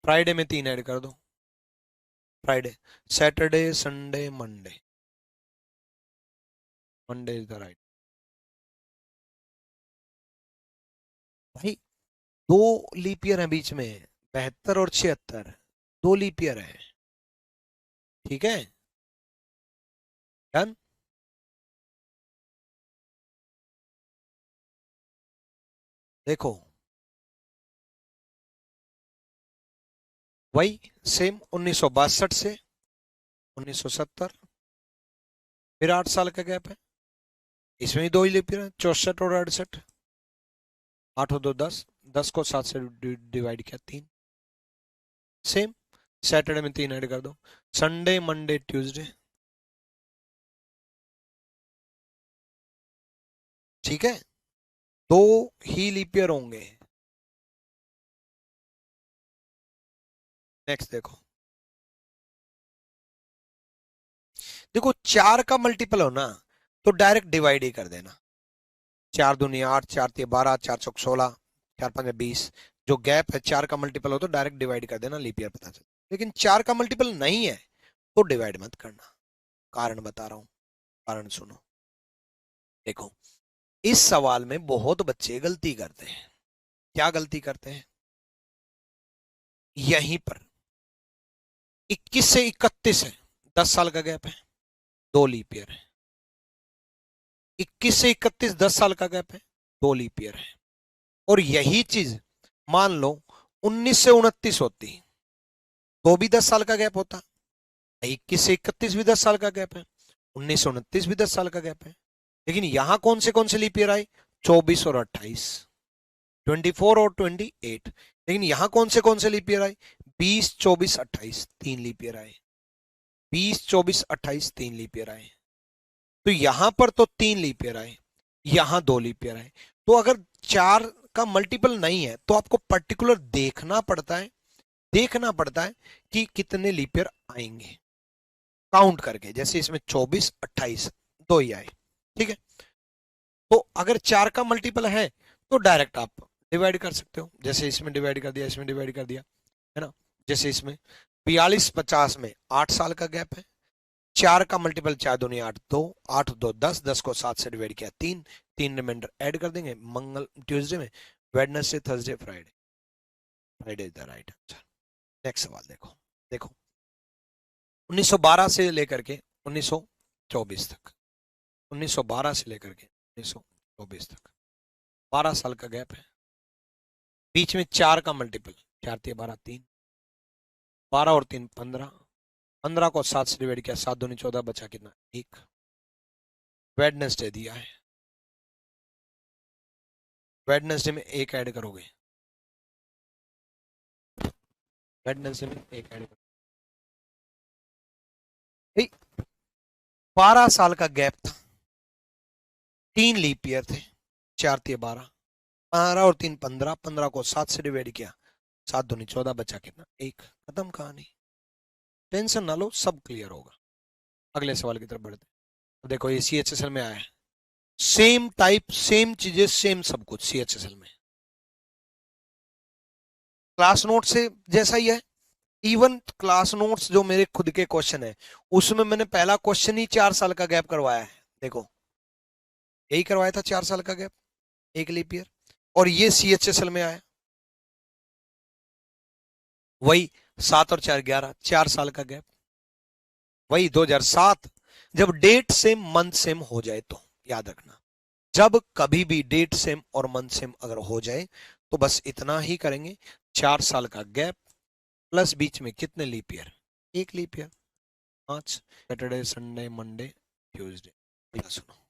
फ्राइडे में 3 ऐड कर दो, Friday, Saturday Sunday Monday, Monday is the right. भाई 2 लीप ईयर है बीच में, 72 और 76, 2 लीप ईयर है, ठीक है? डन। देखो वही सेम 1962 से 1970, फिर 8 साल का गैप है, इसमें ही 2 ही लीप ईयर है, 64 और 68, 8 और 2 10, 10 को 7 से डिवाइड किया 3, सेम, सैटरडे में 3 ऐड कर दो, संडे मंडे ट्यूसडे, ठीक है? 2 ही लीप ईयर होंगे। नेक्स्ट देखो, देखो 4 का मल्टीपल हो ना, तो डायरेक्ट डिवाइड ही कर देना, 4 दूनी 8, 4 तिया 12, 4 चौक 16, 4 5 20, जो गैप है 4 का मल्टीपल हो तो डायरेक्ट डिवाइड कर देना, लीप ईयर पता चल। लेकिन 4 का मल्टीपल नहीं है तो डिवाइड मत करना, कारण बता रहा हूं, कारण सुनो। देखो इस सवाल में बहुत बच्चे गलती करते हैं, क्या गलती करते हैं? यहीं पर 21 से 31 है, 10 साल का गैप है, 2 लीप ईयर है, 21 से 31 10 साल का गैप है, 2 लीप ईयर है। और यही चीज मान लो 19 से 29 होती तो भी 10 साल का गैप होता, 21 से 31 भी 10 साल का गैप है, 19 से 29 भी 10 साल का गैप है। लेकिन यहां कौन से लीप ईयर आए? 24 और 28, 24 और 28। लेकिन यहां कौन से लीप ईयर आए? 20 24 28, 3 लीप ईयर आए, 20 24 28 3 लीप ईयर आए। तो यहां पर तो 3 लीप ईयर आए, यहां 2 लीप ईयर आए। तो अगर 4 का मल्टीपल नहीं है तो आपको पर्टिकुलर देखना पड़ता है कि कितने लीप ईयर आएंगे, काउंट करके। जैसे इसमें 24 28 दो ही आए, ठीक है? तो अगर 4 का मल्टीपल है तो डायरेक्ट आप डिवाइड कर सकते हो, जैसे इसमें डिवाइड कर दिया, इसमें डिवाइड कर दिया, है ना? जैसे इसमें 42 50 में 8 साल का गैप है, 4 का मल्टीपल 4 दूनी 8 2, 8 2 10, 10 को 7 से डिवाइड किया 3, 3 रिमाइंडर ऐड कर देंगे, मंगल ट्यूसडे में, Wednesday Thursday Friday, Friday is the right answer. Next सवाल देखो, देखो 1912 से लेकर के 1924 तक, 1912 से लेकर के 1924 तक 12 साल का गैप है, बीच में 4 का मल्टीपल, 4 3 12 3, 12 और 3 15, 15 को 7 से डिवाइड किया, 7 दूनी 14, बचा कितना? 1। वेडनेसडे दिया है, वेडनेसडे में 1 ऐड करोगे, वेडनेसडे में 1 ऐड करोगे, 12 साल का गैप था, 3 लीप ईयर थे, 4 × 12, 12 और 3 15, 15 को 7 से डिवाइड किया, 7 दूनी 14, बचा कितना? 1। खत्म कहानी, टेंशन ना लो, सब क्लियर होगा। अगले सवाल की तरफ बढ़ते हैं। देखो ये CHSL में आया है, सेम टाइप, सेम चीजें, सेम सब कुछ CHSL में, क्लास नोट से जैसा ही है। इवन क्लास नोट्स जो मेरे खुद के क्वेश्चन है, उसमें मैंने पहला क्वेश्चन ही 4 साल का गैप करवाया है। देखो यही करवाया था, 4 साल का गैप, 1 लीप ईयर। और ये CHSL में आया, वही 7 और 4 11, 4 साल का गैप, वही 2007। जब डेट सेम मंथ सेम हो जाए तो याद रखना, जब कभी भी डेट सेम और मंथ सेम अगर हो जाए तो बस इतना ही करेंगे, 4 साल का गैप प्लस बीच में कितने leap year? 1 leap year. 5 Saturday Sunday Monday Tuesday. सुनो,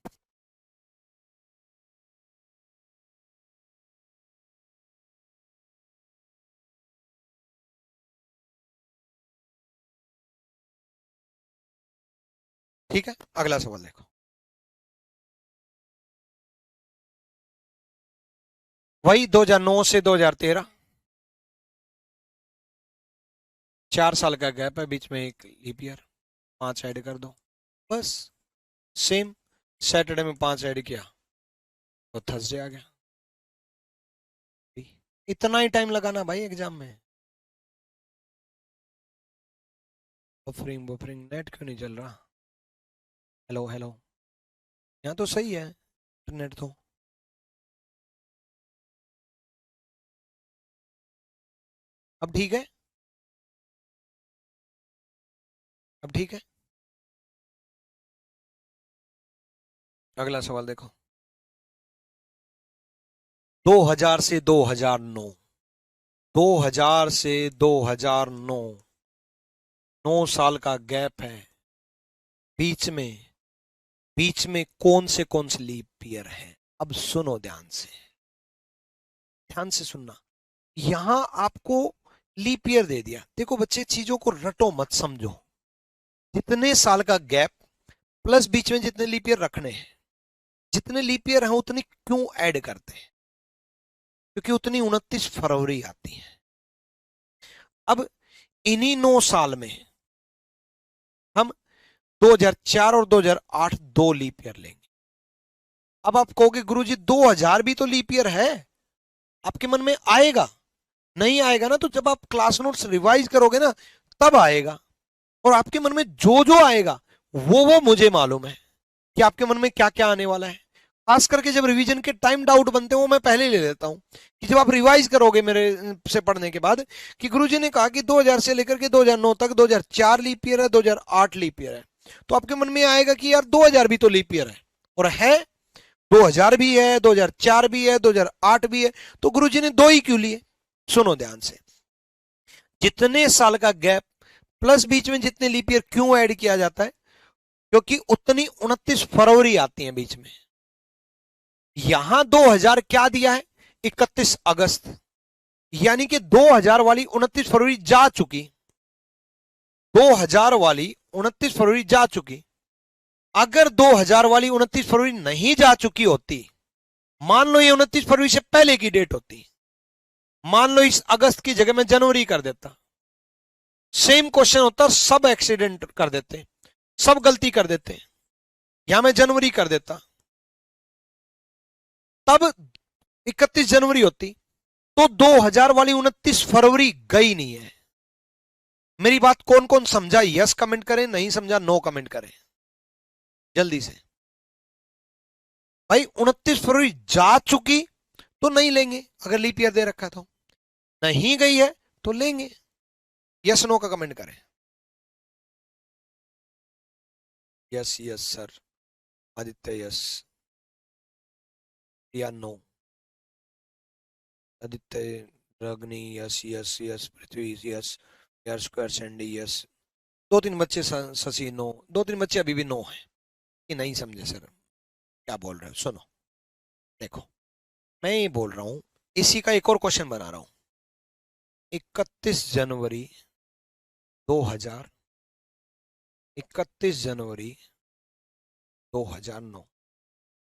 ठीक है, अगला सवाल देखो। वही 2009 से 2013, 4 साल का गैप है, बीच में 1 लीप ईयर, 5 ऐड कर दो, बस सेम। सैटरडे में 5 ऐड किया तो थर्सडे आ गया। इतना ही टाइम लगाना भाई एग्जाम में। बफरिंग बफरिंग, नेट क्यों नहीं चल रहा? हेलो हेलो, यहाँ तो सही है इंटरनेट तो। अब ठीक है, अब ठीक है। अगला सवाल देखो। 2000 से 2009, 2000 से 2009, 9 साल का गैप है, बीच में कौन से लीप ईयर है? अब सुनो ध्यान से, ध्यान से सुनना। यहां आपको लीप ईयर दे दिया। देखो बच्चे, चीजों को रटो मत, समझो। जितने साल का गैप प्लस बीच में जितने लीप ईयर रखने हैं, जितने लीप ईयर हैं उतनी क्यों ऐड करते हैं? क्योंकि उतनी 29 फरवरी आती है। अब इन्हीं 9 साल में हम 2004 और 2008 2 लीप ईयर लेंगे। अब आप कहोगे गुरुजी 2000 भी तो लीप ईयर है, आपके मन में आएगा? नहीं आएगा ना, तो जब आप क्लास नोट्स रिवाइज करोगे ना तब आएगा। और आपके मन में जो जो आएगा वो मुझे मालूम है कि आपके मन में क्या क्या आने वाला है। खास करके जब रिवीजन के टाइम डाउट बनते हैं वो मैं पहले ले लेता हूं, कि जब आप रिवाइज करोगे मेरे से पढ़ने के बाद कि गुरुजी ने कहा कि 2000 से लेकर के 2009 तक 2004 लीप ईयर है, 2008 लीप ईयर है, तो आपके मन में आएगा कि यार 2000 भी तो लीप ईयर है। और है, 2000 भी है, 2004 भी है, 2008 भी है, तो गुरुजी ने 2 ही क्यों लिए? सुनो ध्यान से, जितने साल का गैप प्लस बीच में जितने लीप ईयर क्यों ऐड किया जाता है? क्योंकि उतनी 29 फरवरी आती है बीच में। यहां 2000 क्या दिया है? 31 अगस्त, यानी कि 2000 वाली 29 फरवरी जा चुकी, 2000 वाली 29 फरवरी जा चुकी। अगर 2000 वाली 29 फरवरी नहीं जा चुकी होती, मान लो ये 29 फरवरी से पहले की डेट होती, मान लो इस अगस्त की जगह में जनवरी कर देता, सेम क्वेश्चन होता, सब एक्सीडेंट कर देते, सब गलती कर देते, यहां मैं जनवरी कर देता, तब 31 जनवरी होती, तो 2000 वाली 29 फरवरी गई नहीं है। मेरी बात कौन कौन समझा? यस कमेंट करें, नहीं समझा नो कमेंट करें जल्दी से। भाई 29 फरवरी जा चुकी तो नहीं लेंगे, अगर लीप ईयर दे रखा तो, नहीं गई है तो लेंगे। यस नो का कमेंट करें। Yes yes sir, Aditya yes या no? Aditya, Ragni yes yes yes, Prithvi yes, यार स्क्वायर सैंडी यस। 2-3 बच्चे शशि नो, 2-3 बच्चे अभी भी नो है कि नहीं समझे सर क्या बोल रहे हो। सुनो देखो, मैं ये बोल रहा हूं, इसी का एक और क्वेश्चन बना रहा हूं। 31 जनवरी 2000, 31 जनवरी 2009,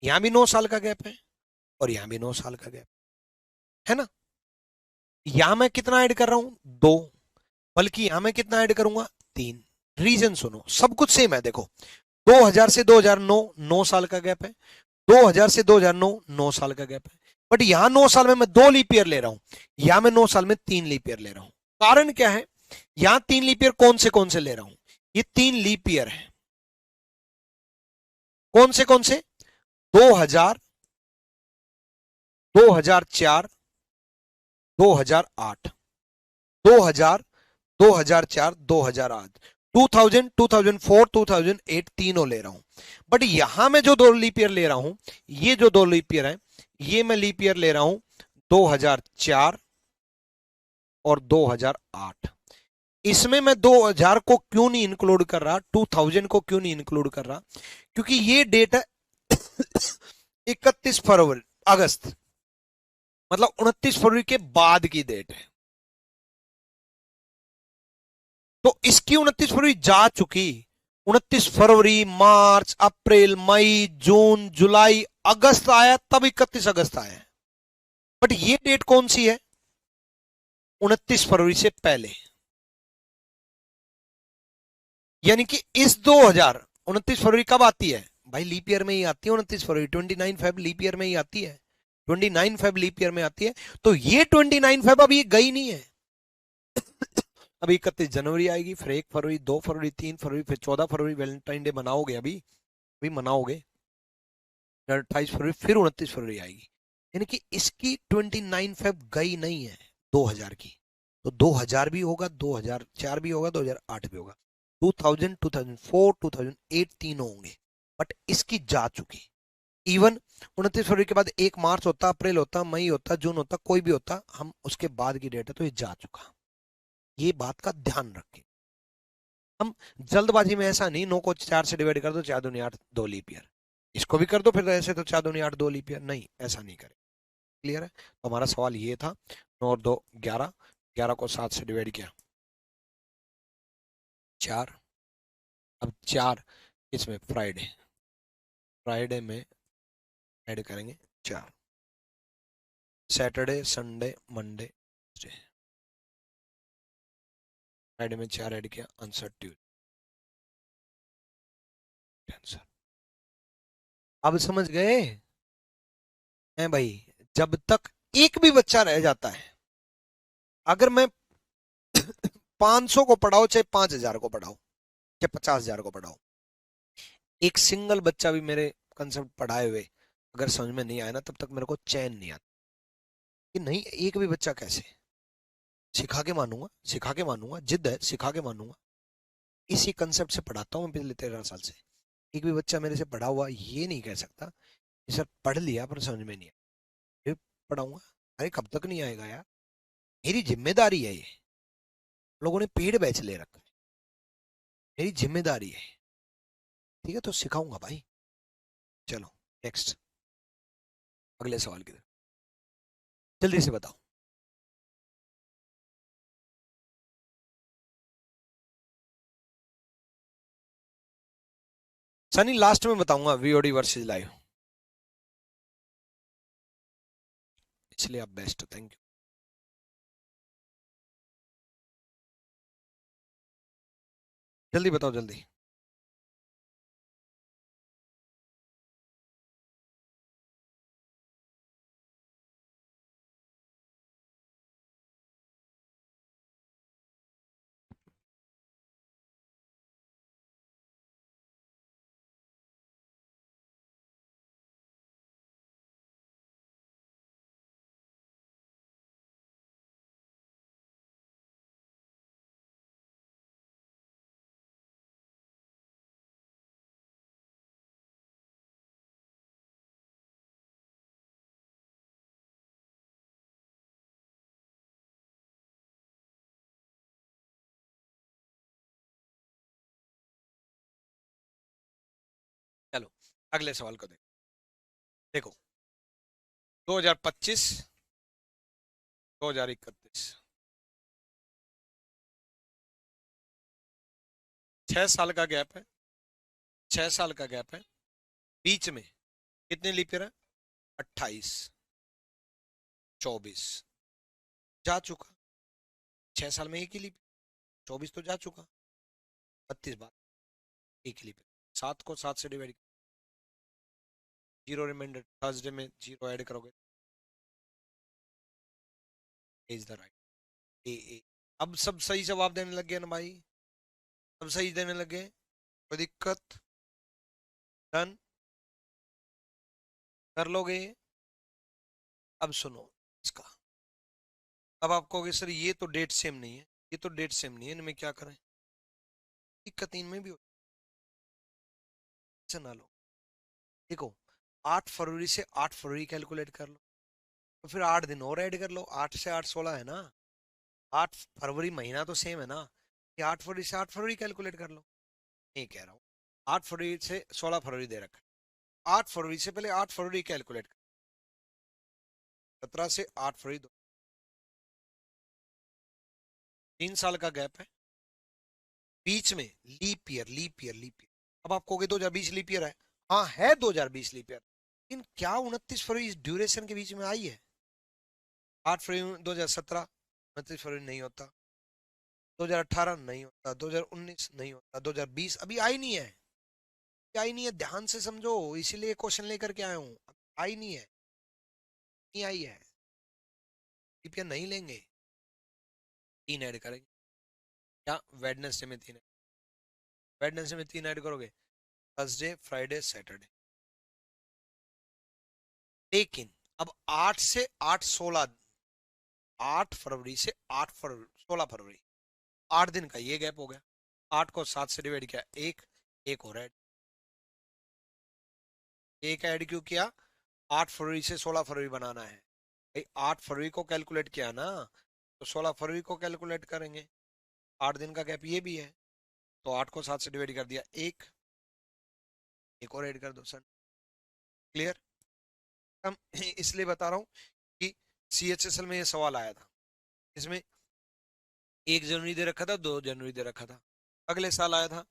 यहां भी 9 साल का गैप है और यहां भी 9 साल का गैप है ना। यहां मैं कितना ऐड कर रहा हूं, 2, बल्कि यहां मैं कितना ऐड करूंगा, 3। रीजन सुनो, सब कुछ सेम है। देखो 2000 से 2009 9 साल का गैप है, 2000 से 2009 9 साल का गैप है, बट यहां 9 साल में मैं 2 लीप ईयर ले रहा हूं, यहां मैं 9 साल में 3 लीप ईयर ले रहा हूं। कारण क्या है, यहां 3 लीप ईयर कौन से ले रहा हूं, ये 3 लीप ईयर है। कौन से 2000, 2004, 2008, 2000, 2004, 2008, 2000, 2004, 2008 तीनों ले रहा हूं। बट यहां मैं जो 2 लीप ईयर ले रहा हूं, ये जो 2 लीप ईयर है, ये मैं लीप ईयर ले रहा हूं 2004 और 2008। इसमें मैं 2000 को क्यों नहीं इंक्लूड कर रहा, 2000 को क्यों नहीं इंक्लूड कर रहा, क्योंकि ये डेट है 31 फरवरी अगस्त, मतलब 29 फरवरी के बाद की डेट है। तो इसकी 29 फरवरी जा चुकी, 29 फरवरी, मार्च, अप्रैल, मई, जून, जुलाई, अगस्त आया, तब 31 अगस्त आया। बट ये डेट कौन सी है, 29 फरवरी से पहले, यानी कि इस 2000 29 फरवरी कब आती है भाई, लीप ईयर में ही आती है 29 फरवरी, 29 फेब लीप ईयर में ही आती है, 29 फेब लीप ईयर में आती है। तो ये 29 फेब अभी गई नहीं है, अभी 31 जनवरी आएगी, फिर 1 फरवरी, 2 फरवरी, 3 फरवरी, फिर 14 फरवरी वैलेंटाइन डे मनाओगे, अभी मनाओगे, 28 फरवरी, फिर 29 फरवरी आएगी, यानी कि इसकी 29 फेब गई नहीं है 2000 की। तो 2000 भी होगा, 2004 भी होगा, 2008 भी होगा, 2000, 2004, 2008 तीनों होंगे, बट इसकी जा चुकी। इवन 29 फरवरी के बाद 1 मार्च होता, अप्रैल होता, मई होता, जून होता, कोई भी होता, हम उसके बाद की डेट है, तो ये जा चुका। ये बात का ध्यान रखें। हम जल्दबाजी में ऐसा नहीं, 9 को 4 से डिवाइड कर दो, 4 दूनी 8, 2 लीप ईयर, इसको भी कर दो फिर ऐसे, तो 4 दूनी 8, 2 लीप ईयर, नहीं ऐसा नहीं करें। क्लियर है, तो हमारा सवाल ये था, 9 और 2 11, 11 को 7 से डिवाइड किया 4, अब 4 इसमें फ्राइडे, फ्राइडे में ऐड करेंगे 4, Saturday, Sunday, Monday, Tuesday, Friday में 4 ऐड किया, आंसर ट्यूसडे, आंसर। अब समझ गए हैं भाई, जब तक एक भी बच्चा रह जाता है, अगर मैं 500 को पढ़ाओ चाहे 5000 को पढ़ाओ चाहे 50,000 को पढ़ाओ, एक सिंगल बच्चा भी मेरे कंसेप्ट पढ़ाए हुए अगर समझ में नहीं आया ना, तब तक मेरे को चैन नहीं आता कि नहीं, एक भी बच्चा कैसे, सिखा के मानूंगा, सिखा के मानूंगा, जिद है, सिखा के मानूंगा। इसी कंसेप्ट से पढ़ाता हूँ मैं पिछले 13 साल से। एक भी बच्चा मेरे से पढ़ा हुआ ये नहीं कह सकता कि सर पढ़ लिया पर समझ में नहीं आया, पढ़ाऊंगा। अरे कब तक नहीं आएगा यार, मेरी जिम्मेदारी है ये, लोगों ने पेड बैच ले रखा है, मेरी जिम्मेदारी है, ठीक है, तो सिखाऊंगा भाई। चलो नेक्स्ट, अगले सवाल की तरफ जल्दी से बताओ। सनी लास्ट में बताऊंगा वीओडी वर्सेस लाइव, इसलिए आप बेस्ट, थैंक यू। जल्दी बताओ जल्दी। चलो अगले सवाल को देखो, देखो 2025, 2031, 6 साल का गैप है, 6 साल का गैप है, बीच में कितने लीप ईयर है? 28, 24 जा चुका, 6 साल में एक ही लीप, 24 तो जा चुका, 32 बार एक लीप, 7 को 7 से डिवाइड, जीरो रिमाइंडर, थर्सडे में जीरो ऐड करोगे, इज द राइट ए। अब सब सही जवाब देने लग गए ना भाई, सब सही देने लगे, कोई दिक्कत? डन कर लोगे? अब सुनो इसका, अब आप कहोगे सर ये तो डेट सेम नहीं है, ये तो डेट सेम नहीं है, इनमें क्या करें? दिक्कत इनमें भी हो, ऐसा ना लो। देखो 8 फरवरी से 8 फरवरी कैलकुलेट कर लो, तो फिर 8 दिन और ऐड कर लो, 8 से 8 16 है ना, 8 फरवरी महीना तो सेम है ना, ये 8 फरवरी से 8 फरवरी कैलकुलेट कर लो। नहीं कह रहा हूँ 8 फरवरी से 16 फरवरी दे रखा है, 8 फरवरी से पहले 8 फरवरी कैलकुलेट कर, 17 से 8 फरवरी 3 साल का गैप है, बीच में leap year, leap year, leap year. अब आप कहोगे 2020 लीप ईयर है, हाँ है 2020 लीप ईयर, लेकिन क्या 29 फरवरी इस ड्यूरेशन के बीच में आई है? 8 फरवरी 2017 29 फरवरी नहीं होता, 2018 नहीं होता, 2019 नहीं होता, 2020 अभी आई नहीं है, आई नहीं है, ध्यान से समझो, इसीलिए क्वेश्चन लेकर के आया हूँ, आई नहीं है, नहीं आई है, लीप ईयर नहीं लेंगे, 3 ऐड करेंगे। क्या वेडनेसडे में 3, वेडनेसडे में 3 ऐड करोगे, थर्सडे फ्राइडे सैटरडे, लेकिन अब 8 से 8 16, 8 फरवरी से 8 फरवरी 16 फरवरी 8 दिन का ये गैप हो गया, 8 को 7 से डिवाइड किया, एक और ऐड, एक ऐड क्यों किया? 8 फरवरी से 16 फरवरी बनाना है भाई, 8 फरवरी को कैलकुलेट किया ना, तो 16 फरवरी को कैलकुलेट करेंगे, 8 दिन का गैप ये भी है, तो 8 को 7 से डिवाइड कर दिया, एक और ऐड कर दो सर। क्लियर? हम इसलिए बता रहा हूँ कि CHSL में ये सवाल आया था, इसमें 1 जनवरी दे रखा था, 2 जनवरी दे रखा था, अगले साल आया था,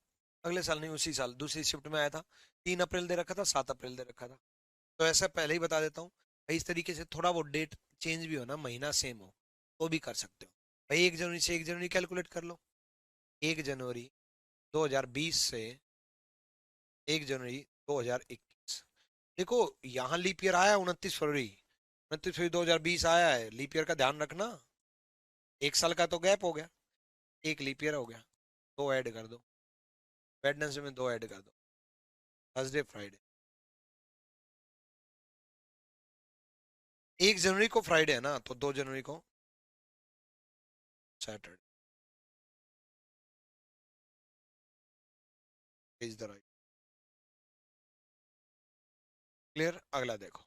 अगले साल नहीं उसी साल दूसरी शिफ्ट में आया था, 3 अप्रैल दे रखा था, 7 अप्रैल दे रखा था। तो ऐसा पहले ही बता देता हूँ भाई, इस तरीके से थोड़ा वो डेट चेंज भी हो ना, महीना सेम हो, तो भी कर सकते हो भाई। 1 जनवरी से 1 जनवरी कैलकुलेट कर लो, 1 जनवरी 2020 से 1 जनवरी 2021। देखो यहाँ लीप ईयर आया 29 फरवरी, 29 फरवरी 2020 आया है, लीप ईयर का ध्यान रखना, 1 साल का तो गैप हो गया, एक लीप ईयर हो गया, 2 ऐड कर दो, वेडनेसडे में 2 ऐड कर दो, थर्सडे फ्राइडे, 1 जनवरी को फ्राइडे है ना, तो 2 जनवरी को Saturday, is the right. Clear? अगला देखो,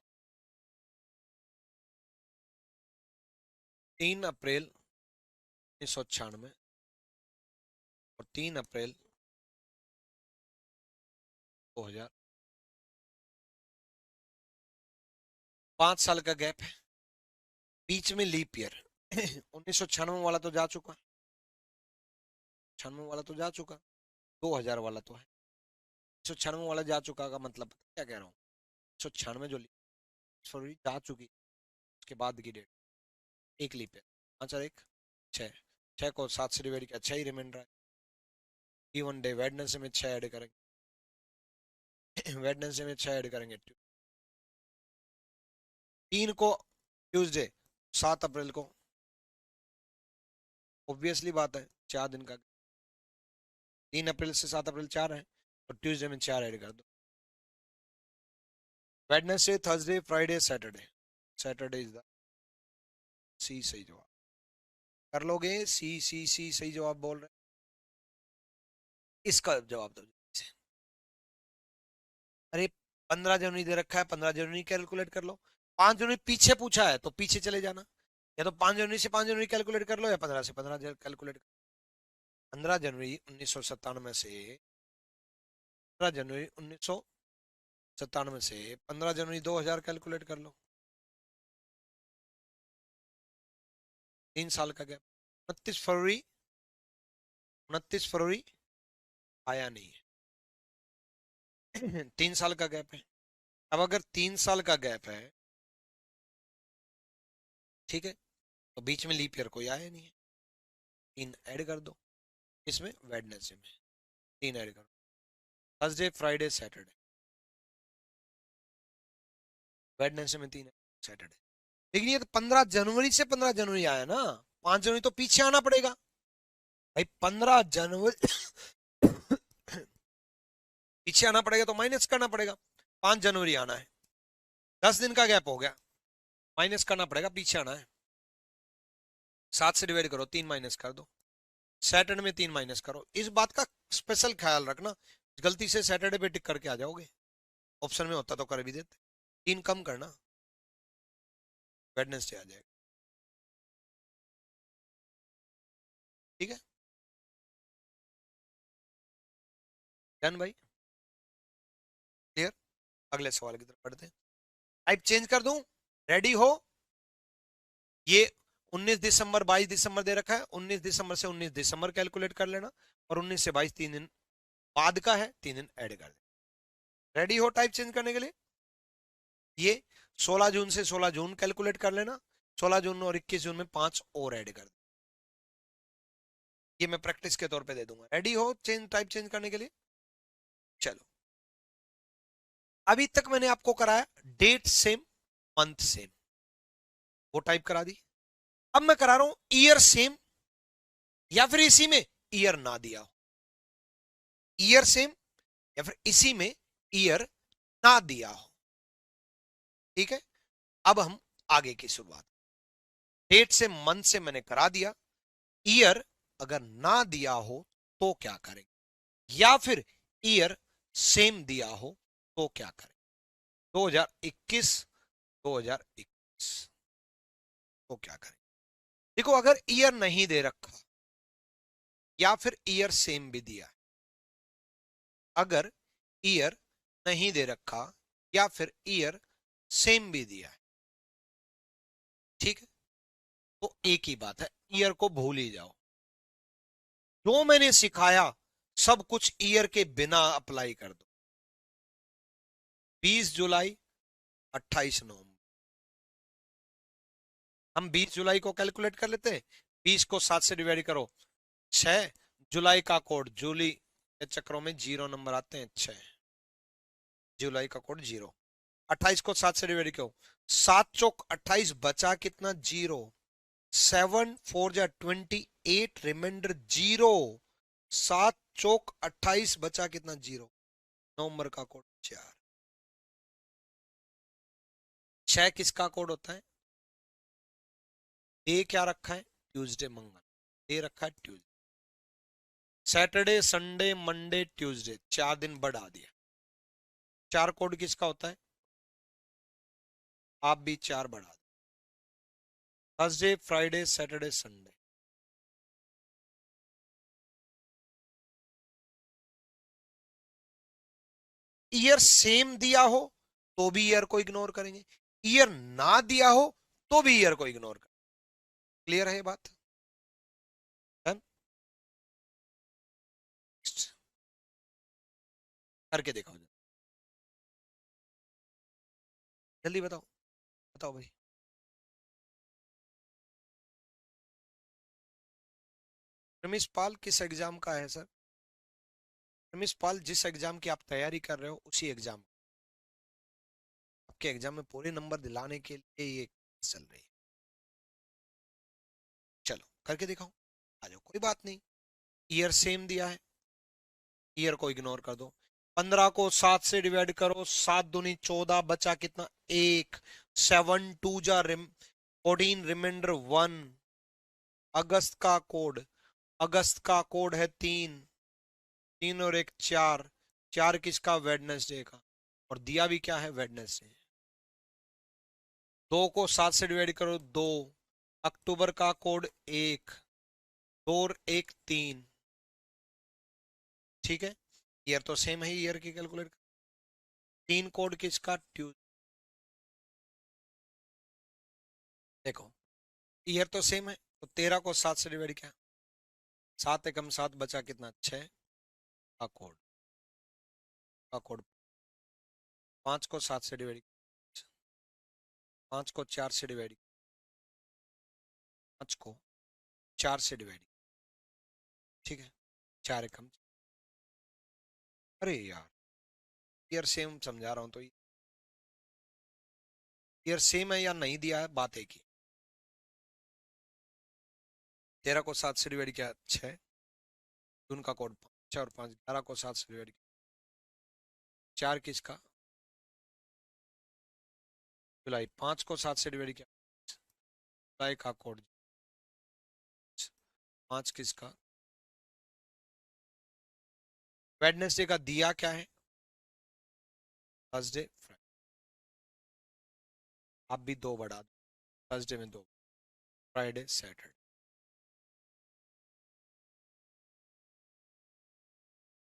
3 अप्रैल 1996 और 3 अप्रैल 2000, 5 साल का गैप है, बीच में लीप ईयर 1996 वाला तो जा चुका, 96 वाला तो जा चुका, 2000 वाला तो है, 1996 वाला जा चुका का मतलब क्या कह रहा हूँ, 1996 जो फरवरी जा चुकी, उसके बाद की डेट, एक लीप ईयर, आंसर एक, 6, 6 को 7 से डिवाइड किया, 6 ही रिमाइंडर है, इवन डे वेडनेसडे में 6 ऐड करेंगे वेडनेसडे में 6 ऐड करेंगे, 3 को ट्यूसडे, 7 अप्रैल को, ऑब्वियसली बात है 4 दिन का, 3 अप्रैल से 7 अप्रैल 4 है, तो ट्यूसडे में 4 ऐड कर दो, Wednesday Thursday Friday Saturday, Saturday is the C सही जवाब, कर लोगे? सी सही जवाब बोल रहे हैं, इसका जवाब दो। अरे 15 जनवरी दे रखा है, 15 जनवरी कैलकुलेट कर लो, 5 जनवरी पीछे पूछा है तो पीछे चले जाना, या तो 5 जनवरी से 5 जनवरी कैलकुलेट कर लो, या 15 से 15 कैलकुलेट, 15 जनवरी 1997 से, 15 जनवरी 1997 से 15 जनवरी 2000 कैलकुलेट कर लो, 3 साल का गैप, 29 फरवरी 29 फरवरी आया नहीं है 3 साल का गैप है, अब अगर 3 साल का गैप है, ठीक है, तो बीच में लीप ईयर कोई आया नहीं है, 3 ऐड कर दो। इसमें वेडनेसडे में 3 ऐड करो, थर्सडे फ्राइडे सैटरडे, वेडनेसडे में 3, सैटरडे। लेकिन ये तो 15 जनवरी से 15 जनवरी आया ना, 5 जनवरी तो पीछे आना पड़ेगा भाई। 15 जनवरी पीछे आना पड़ेगा तो माइनस करना पड़ेगा। 5 जनवरी आना है, 10 दिन का गैप हो गया, माइनस करना पड़ेगा, पीछे आना है। 7 से डिवाइड करो, 3 माइनस कर दो, सैटरडे में 3 माइनस करो। इस बात का स्पेशल ख्याल रखना, गलती से सैटरडे पे टिक करके आ जाओगे, ऑप्शन में होता तो कर भी देते। 3 कम करना, वेडनेसडे आ जाएगा, ठीक है। डन भाई, क्लियर। अगले सवाल की तरफ बढ़ते हैं। टाइप चेंज कर दूं, रेडी हो। ये 19 दिसंबर 22 दिसंबर दे रखा है, 19 दिसंबर से 19 दिसंबर कैलकुलेट कर लेना, और 19 से 22 3 दिन बाद का है, 3 दिन ऐड कर लेना। रेडी हो टाइप चेंज करने के लिए। ये 16 जून से 16 जून कैलकुलेट कर लेना, 16 जून और 21 जून में 5 और ऐड कर दो। ये मैं प्रैक्टिस के तौर पे दे दूंगा। रेडी हो चेंज, टाइप चेंज करने के लिए। चलो, अभी तक मैंने आपको कराया डेट सेम, मंथ सेम, वो टाइप करा दी। अब मैं करा रहा हूं ईयर सेम, या फिर इसी में ईयर ना दिया हो। ईयर सेम या फिर इसी में ईयर ना दिया हो, ठीक है। अब हम आगे की शुरुआत, डेट से मंथ से मैंने करा दिया। ईयर अगर ना दिया हो तो क्या करेंगे, या फिर ईयर सेम दिया हो तो क्या करें। 2021 2021 तो क्या करें। देखो, अगर ईयर नहीं दे रखा या फिर ईयर सेम भी दिया है, अगर ईयर नहीं दे रखा या फिर ईयर सेम भी दिया है, ठीक है, तो एक ही बात है, ईयर को भूल ही जाओ। जो मैंने सिखाया सब कुछ ईयर के बिना अप्लाई कर दो। 20 जुलाई 28 नवंबर, हम 20 जुलाई को कैलकुलेट कर लेते हैं। 20 को 7 से डिवाइड करो, 6। जुलाई का कोड, जूली के चक्रों में 0 नंबर आते हैं, 6 जुलाई का कोड 0। 28 को 7 से डिवाइड करो, 7 चौक 28, बचा कितना, 0। 7 4 जा 28, रिमाइंडर 0। 7 चौक 28, बचा कितना, 0। नवंबर का कोड 4। 6 किसका कोड होता है, डे क्या रखा है, ट्यूसडे मंगल, डे रखा है Tuesday. Saturday Sunday Monday Tuesday, 4 दिन बढ़ा दिया। 4 कोड किसका होता है, आप भी 4 बढ़ा दो, Thursday Friday Saturday Sunday. Year same दिया हो तो भी ईयर को इग्नोर करेंगे, ईयर ना दिया हो तो भी ईयर को इग्नोर करेंगे। क्लियर है ये बात। डन, करके दिखाओ, जल्दी बताओ, बताओ भाई। रमेश पाल किस एग्जाम का है सर। रमेश पाल, जिस एग्जाम की आप तैयारी कर रहे हो उसी एग्जाम, आपके एग्जाम में पूरे नंबर दिलाने के लिए ये चल रही है। चलो करके दिखाओ, आ जाओ, कोई बात नहीं। ईयर सेम दिया है, ईयर को इग्नोर कर दो। 15 को 7 से डिवाइड करो, 7 दूनी 14, बचा कितना, 1। 7 2 जा 14, रिमाइंडर 1। अगस्त का कोड, अगस्त का कोड है 3। 3 और 1 4, 4 किसका, वेडनेसडे का, और दिया भी क्या है, वेडनेसडे। 2 को 7 से डिवाइड करो, 2। अक्टूबर का कोड 1, 2 और 1 3, ठीक है। ईयर तो सेम है, ईयर की कैलकुलेट। 3 कोड किसका, ट्यूज, देखो ईयर तो सेम है, तो 13 को 7 से डिवाइड किया, 7 एकम 7, बचा कितना, 6 का कोड, का कोड। 5 को 7 से डिवाइड, 5 को 4 से डिवाइड, 5 को 4 से डिवाइड, ठीक है, 4 एकम। अरे यार, ईयर सेम समझा रहा हूं तो ईयर सेम है या नहीं दिया है, बात एक ही। 13 को 7 से डिवाइड किया 6, जून का कोड 5 और 5, 11 को 7 से डिवाइड किया 4, किसका, जुलाई, 5 को 7 से डिवाइड किया, जुलाई का कोड 5, किसका, वेडनेसडे का दिया क्या है, थर्सडे, आप भी 2 बढ़ा दो, थर्सडे में 2, फ्राइडे, सैटरडे,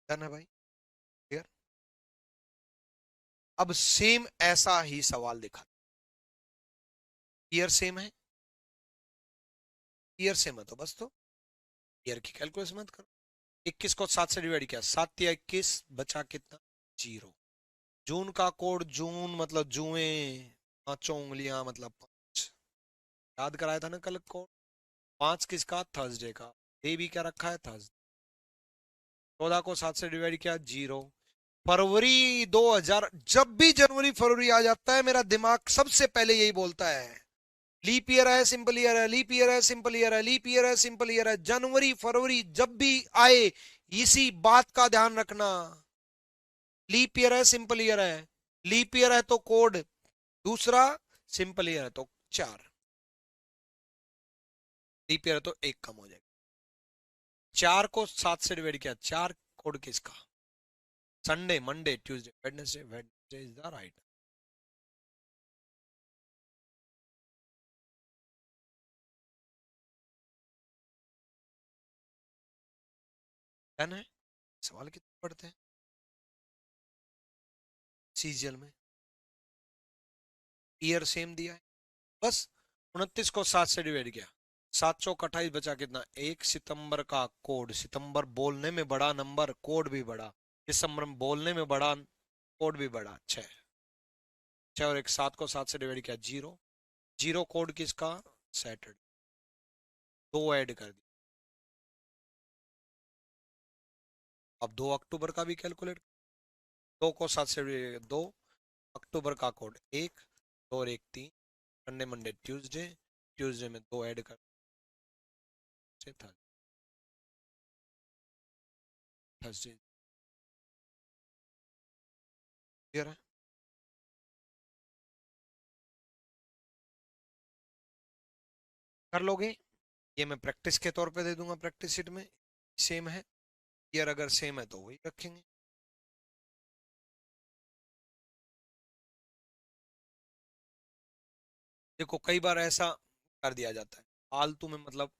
डन है भाई, क्लियर। अब सेम ऐसा ही सवाल दिखा, ईयर सेम है, ईयर सेम है तो बस, तो ईयर की कैलकुलेशन मत करो। 21 को 7 से डिवाइड किया, 7 या 21, बचा कितना, 0। जून का कोड, जून मतलब जुए, 5 उंगलियां मतलब 5, याद कराया था ना कल को। 5 किसका, थर्सडे का, डे भी क्या रखा है, थर्सडे। 14 को 7 से डिवाइड किया, 0। फरवरी 2000, जब भी जनवरी फरवरी आ जाता है मेरा दिमाग सबसे पहले यही बोलता है, लीप ईयर है, सिंपल ईयर है, लीप ईयर है, सिंपल ईयर है, लीप ईयर है, सिंपल ईयर है। जनवरी फरवरी जब भी आए, इसी बात का ध्यान रखना, लीप ईयर है, सिंपल ईयर है, लीप ईयर है तो कोड दूसरा, सिंपल ईयर है तो 4, लीप ईयर है तो 1 कम हो जाएगा। 4 को 7 से डिवाइड किया, 4 कोड किसका, Sunday, Monday, Tuesday, Wednesday, Wednesday is the right. Done है। सवाल कितने पढ़ते हैं सीजीएल में, ईयर सेम दिया है, बस। 29 को 7 से डिवाइड किया, 7 चौक 28, बचा कितना, 1 सितंबर का कोड, सितंबर बोलने में बड़ा नंबर, कोड भी बड़ा, दिसंबर में बोलने में बड़ा, कोड भी बड़ा, 6, 6 और 1, 7 को 7 से डिवाइड किया, 0, 0 कोड किसका, सैटरडे, 2 ऐड कर दिया। अब 2 अक्टूबर का भी कैलकुलेट, 2 को 7 से 2 अक्टूबर का कोड 1, 2 और 1 3, संडे मंडे ट्यूसडे, ट्यूसडे में 2 ऐड कर थर्सडे, क्लियर है। कर लोगे, ये मैं प्रैक्टिस के तौर पे दे दूंगा, प्रैक्टिस शीट में सेम है, ईयर अगर सेम है तो वही रखेंगे। देखो कई बार ऐसा कर दिया जाता है फालतू में, मतलब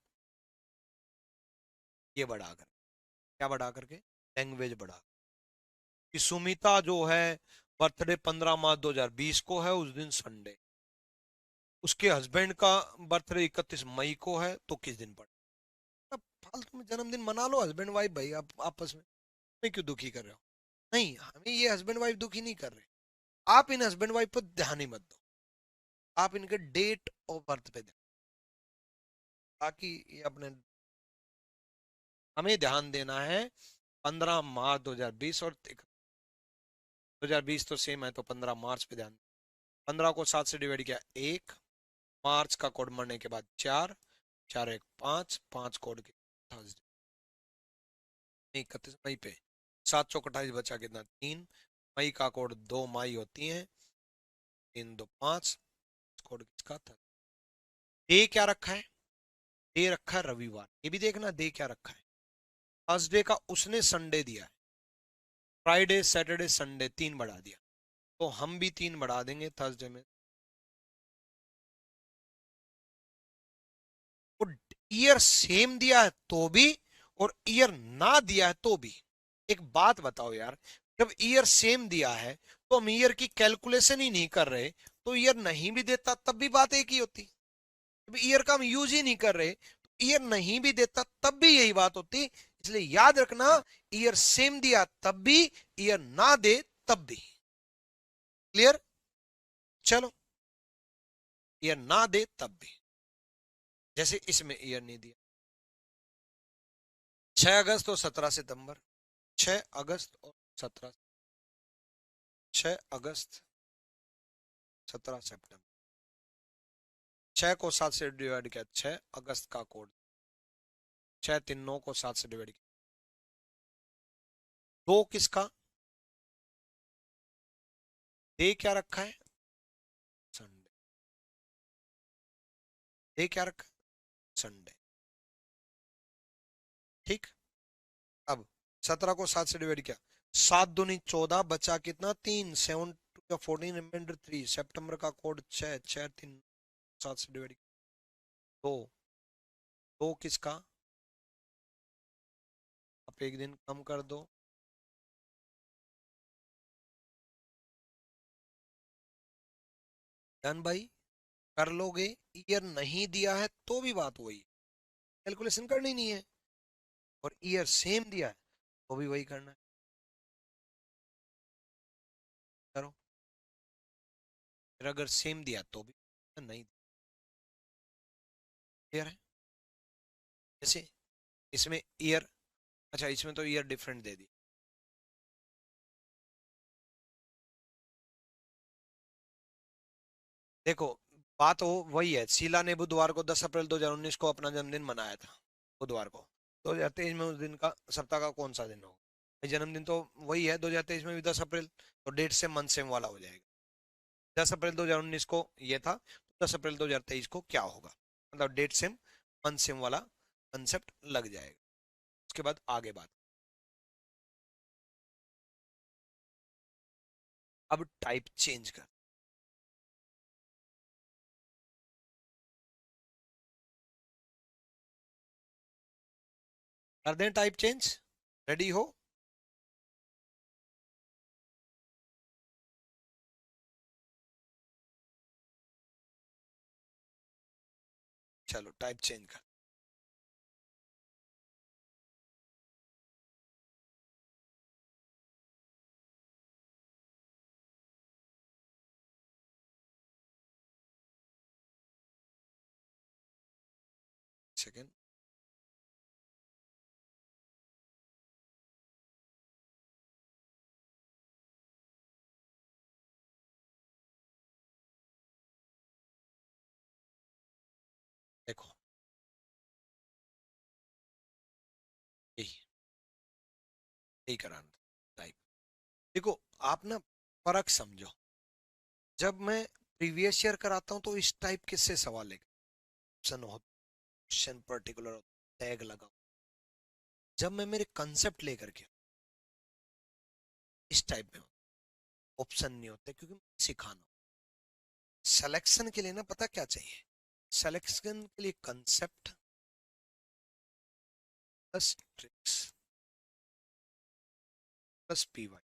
ये बढ़ा कर, क्या बढ़ा करके, लैंग्वेज बढ़ा, कि सुमिता जो है बर्थडे 15 मार्च 2020 को है, उस दिन संडे, उसके हस्बैंड का बर्थडे 31 मई को है, तो किस दिन पड़े। अब फालतू में जन्मदिन मना लो हस्बैंड वाइफ भाई, आप आपस में क्यों दुखी कर रहे हो, नहीं हमें ये हस्बैंड वाइफ दुखी नहीं कर रहे, आप इन हस्बैंड वाइफ पर ध्यान ही मत दो, आप इनके डेट ऑफ बर्थ पे ध्यान, ताकि ये अपने, हमें ध्यान देना है 15 मार्च 2020 और 2020 तो सेम है, तो 15 मार्च पे ध्यान। 15 को 7 से डिवाइड किया, 1, मार्च का कोड मरने के बाद 4, 4 1 5, 5 कोड के थर्सडे, 31 मई पे, 7 चौक 28, बचा कितना, 3, मई का कोड 2 मई होती है, 3 2 5, कोड किसका था, डे क्या रखा है, डे रखा है रविवार, ये भी देखना डे क्या रखा है, थर्सडे का उसने संडे दिया है, फ्राइडे सैटरडे संडे 3 बढ़ा दिया, तो हम भी 3 बढ़ा देंगे थर्सडे में। और ईयर सेम दिया है तो भी, और ईयर ना दिया है तो भी, एक बात बताओ यार, जब ईयर सेम दिया है तो हम ईयर की कैलकुलेशन ही नहीं कर रहे, तो ईयर नहीं भी देता तब भी बात एक ही होती, जब ईयर का हम यूज ही नहीं कर रहे, तो ईयर नहीं भी देता तब भी यही बात होती। इसलिए याद रखना, ईयर सेम दिया तब भी, ईयर ना दे तब भी। क्लियर? चलो, ईयर ना दे तब भी, जैसे इसमें ईयर नहीं दिया, 6 अगस्त और 17 सितंबर, 6 अगस्त और 17, 6 अगस्त, 17 सितंबर, 6 को 7 से डिवाइड किया, 6 अगस्त का कोड, 6 3 9 को 7 से डिवाइड किया, 2 किसका, डे क्या रखा है, संडे, डे क्या रखा है, संडे, ठीक। अब 17 को 7 से डिवाइड किया, 7 दूनी 14, बचा कितना, 3, 7 2 14, रिमाइंडर 3, सितंबर का कोड 6, 6 3 7 से डिवाइड किया, 2, 2 किसका, आप एक दिन कम कर दो, डन भाई, कर लोगे, ईयर नहीं दिया है तो भी बात वही, कैलकुलेशन करनी नहीं है, और ईयर सेम दिया है तो भी वही करना है, करो। फिर अगर सेम दिया तो भी नहीं, क्लियर है? जैसे इसमें ईयर, अच्छा इसमें तो ईयर डिफरेंट दे दी, देखो बात वो वही है, शीला ने बुधवार को 10 अप्रैल 2019 को अपना जन्मदिन मनाया था, बुधवार को, 2023 में उस दिन का सप्ताह का कौन सा दिन होगा, भाई जन्मदिन तो वही है 2023 में भी 10 अप्रैल, तो डेट से मंथ सेम वाला हो जाएगा, 10 अप्रैल 2019 को ये था, तो 10 अप्रैल 2023 को क्या होगा, मतलब डेट सेम मंथ सेम वाला कंसेप्ट लग जाएगा, उसके बाद आगे बात, अब टाइप चेंज कर दें, टाइप चेंज, रेडी हो, चलो टाइप चेंज कर, सेकेंड, देखो यही, यही कराना टाइप, देखो आप ना फर्क समझो, जब मैं प्रीवियस ईयर कराता हूँ तो इस टाइप के से सवाल है, ऑप्शन हो, क्वेश्चन पर्टिकुलर, टैग लगा, जब मैं मेरे कंसेप्ट लेकर के इस टाइप में ऑप्शन नहीं होते, क्योंकि मुझे सिखाना, सिलेक्शन के लिए ना पता क्या चाहिए, सिलेक्शन के लिए concept plus tricks plus PY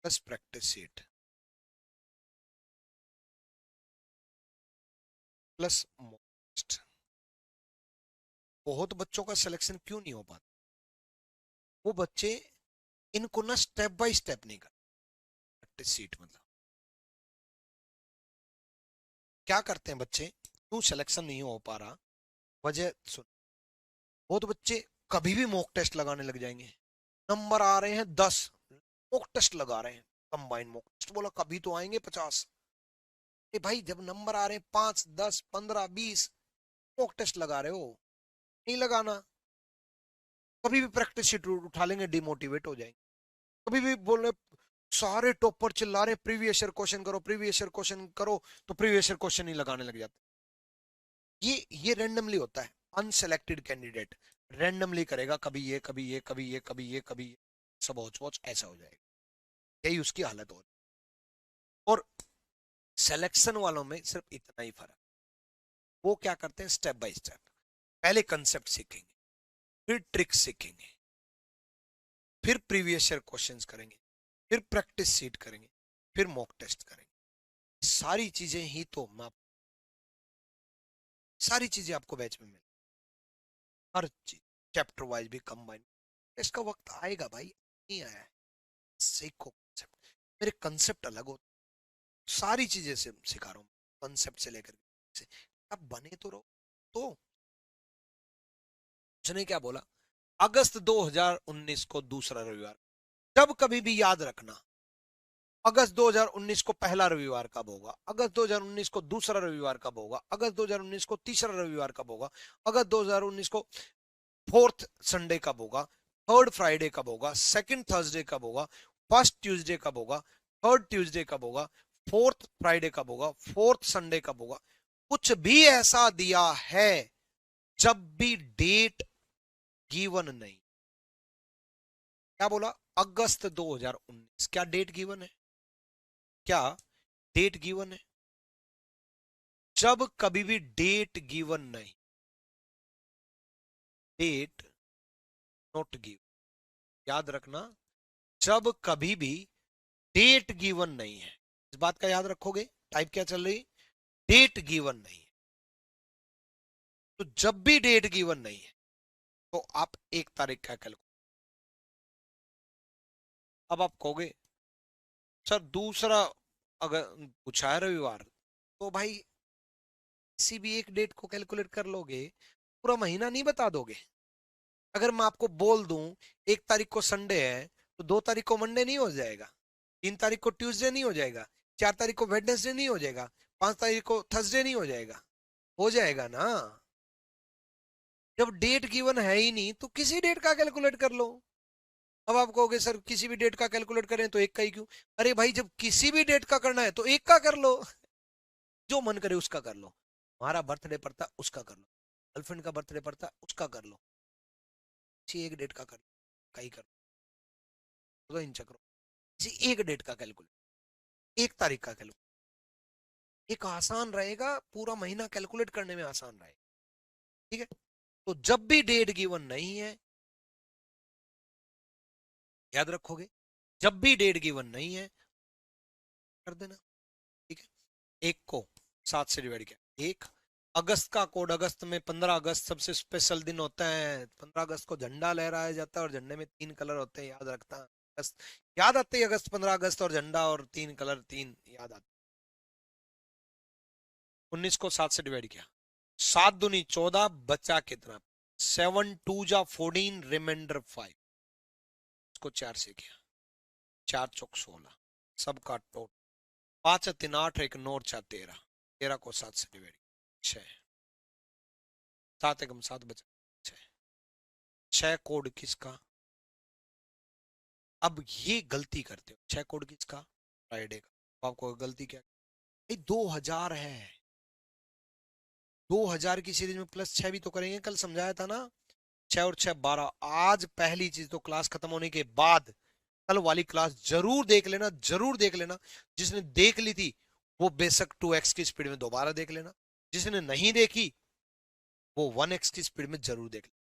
plus practice sheet plus most, बहुत बच्चों का सिलेक्शन क्यों नहीं हो पाता, वो बच्चे इनको ना स्टेप बाय स्टेप नहीं करते, प्रैक्टिस सीट मतलब क्या करते हैं बच्चे, क्यों सिलेक्शन नहीं हो पा रहा, वजह सुन, बहुत बच्चे कभी भी मॉक टेस्ट लगाने लग जाएंगे, नंबर आ रहे हैं 10, मॉक टेस्ट लगा रहे हैं, कंबाइन मॉक टेस्ट, बोला कभी तो आएंगे 50, ए भाई जब नंबर आ रहे हैं 5 10 15 20, मॉक टेस्ट लगा रहे हो, नहीं लगाना, कभी भी प्रैक्टिस शीट उठा लेंगे, डिमोटिवेट हो जाएंगे, कभी भी बोल रहे सारे टॉपर चिल्ला रहे प्रीवियस ईयर क्वेश्चन करो, प्रीवियस ईयर क्वेश्चन करो, तो प्रीवियस ईयर क्वेश्चन ही लगाने लग जाते, ये रेंडमली होता है, अनसेलेक्टेड कैंडिडेट रेंडमली करेगा, कभी ये कभी ये कभी ये कभी ये कभी ये, सब होच पोच ऐसा हो जाएगा, यही उसकी हालत हो रही है। और सिलेक्शन वालों में सिर्फ इतना ही फर्क, वो क्या करते हैं स्टेप बाय स्टेप, पहले कंसेप्ट सीखेंगे, फिर ट्रिक सीखेंगे, फिर प्रीवियस ईयर क्वेश्चंस करेंगे, फिर प्रैक्टिस सीट करेंगे, फिर मॉक टेस्ट करेंगे, सारी चीजें ही तो मैं सारी चीजें आपको बैच में मिल, हर चीज चैप्टर वाइज भी कंबाइन, इसका वक्त आएगा भाई, नहीं आया है, सीखो concept। मेरे कंसेप्ट अलग होते, सारी चीजें से सिखा रहा हूँ, कंसेप्ट से लेकर के। अब बने तो रहो। तो उसने क्या बोला, अगस्त 2019 को दूसरा रविवार, जब कभी भी याद रखना अगस्त 2019 को पहला रविवार कब होगा, अगस्त 2019 को दूसरा रविवार कब होगा, अगस्त 2019 को तीसरा रविवार कब होगा, अगस्त 2019 को फोर्थ संडे कब होगा, थर्ड फ्राइडे कब होगा, सेकंड थर्सडे कब होगा, फर्स्ट ट्यूसडे कब होगा, थर्ड ट्यूसडे कब होगा, फोर्थ फ्राइडे कब होगा, फोर्थ संडे कब होगा। कुछ भी ऐसा दिया है जब भी डेट गिवन नहीं। क्या बोला, अगस्त 2019, क्या डेट गिवन है, क्या डेट गिवन है, जब कभी भी डेट गिवन नहीं, डेट नॉट गिवन, याद रखना, जब कभी भी डेट गिवन नहीं है, इस बात का याद रखोगे। टाइप क्या चल रही, डेट गिवन नहीं है। तो जब भी डेट गिवन नहीं है तो आप 1 तारीख का कैलकुलेट। अब आप कहोगे सर दूसरा अगर पूछा है रविवार, तो भाई किसी भी एक डेट को कैलकुलेट कर लोगे, पूरा महीना नहीं बता दोगे। अगर मैं आपको बोल दूं 1 तारीख को संडे है, तो 2 तारीख को मंडे नहीं हो जाएगा, 3 तारीख को ट्यूसडे नहीं हो जाएगा, 4 तारीख को वेडनेसडे नहीं हो जाएगा, 5 तारीख को थर्सडे नहीं हो जाएगा, हो जाएगा ना। जब डेट गिवन है ही नहीं तो किसी डेट का कैलकुलेट कर लो। अब आप कहोगे सर किसी भी डेट का कैलकुलेट करें तो एक का ही क्यों, अरे भाई जब किसी भी डेट का करना है तो एक का कर लो, जो मन करे उसका कर लो। हमारा बर्थडे पड़ता उसका कर लो, गर्लफ्रेंड का बर्थडे पड़ता उसका कर लो, किसी एक डेट का कर लो, का ही कर लो, इन चक्रों किसी एक डेट का कैलकुलेट, 1 तारीख का कैलकुलेट, एक आसान रहेगा, पूरा महीना कैलकुलेट करने में आसान रहेगा। ठीक है, तो जब भी डेट गिवन नहीं है, याद रखोगे, जब भी डेट गिवन नहीं है कर देना। ठीक है, एक को 7 से डिवाइड किया, 1 अगस्त का कोड, अगस्त में 15 अगस्त सबसे स्पेशल दिन होता है, 15 अगस्त को झंडा लहराया जाता है और झंडे में 3 कलर होते हैं, याद रखता है। अगस्त याद आते ही अगस्त, 15 अगस्त और झंडा और 3 कलर, 3 याद आते। 19 को 7 से डिवाइड किया, 7 दूनी 14, बचा कितना, 7 2 जा 14, रिमाइंडर 5, इसको 4 से किया, 4 चौक 16, सबका टोटल 5 3 8, 1 9 4 13, 13 को 7 से डिवाइड किया 6, 7 एकम 7 बचा 6, 6 कोड किसका। अब ये गलती करते हो, 6 कोड किसका, फ्राइडे का। तो आपको गलती क्या, 2000 है, 2000 की सीरीज में +6 भी तो करेंगे, कल समझाया था ना, 6 और 6 12। आज पहली चीज तो क्लास खत्म होने के बाद कल वाली क्लास जरूर देख लेना, जरूर देख लेना। जिसने देख ली थी वो बेशक 2x की स्पीड में दोबारा देख लेना, जिसने नहीं देखी वो 1x की स्पीड में जरूर देख लेना।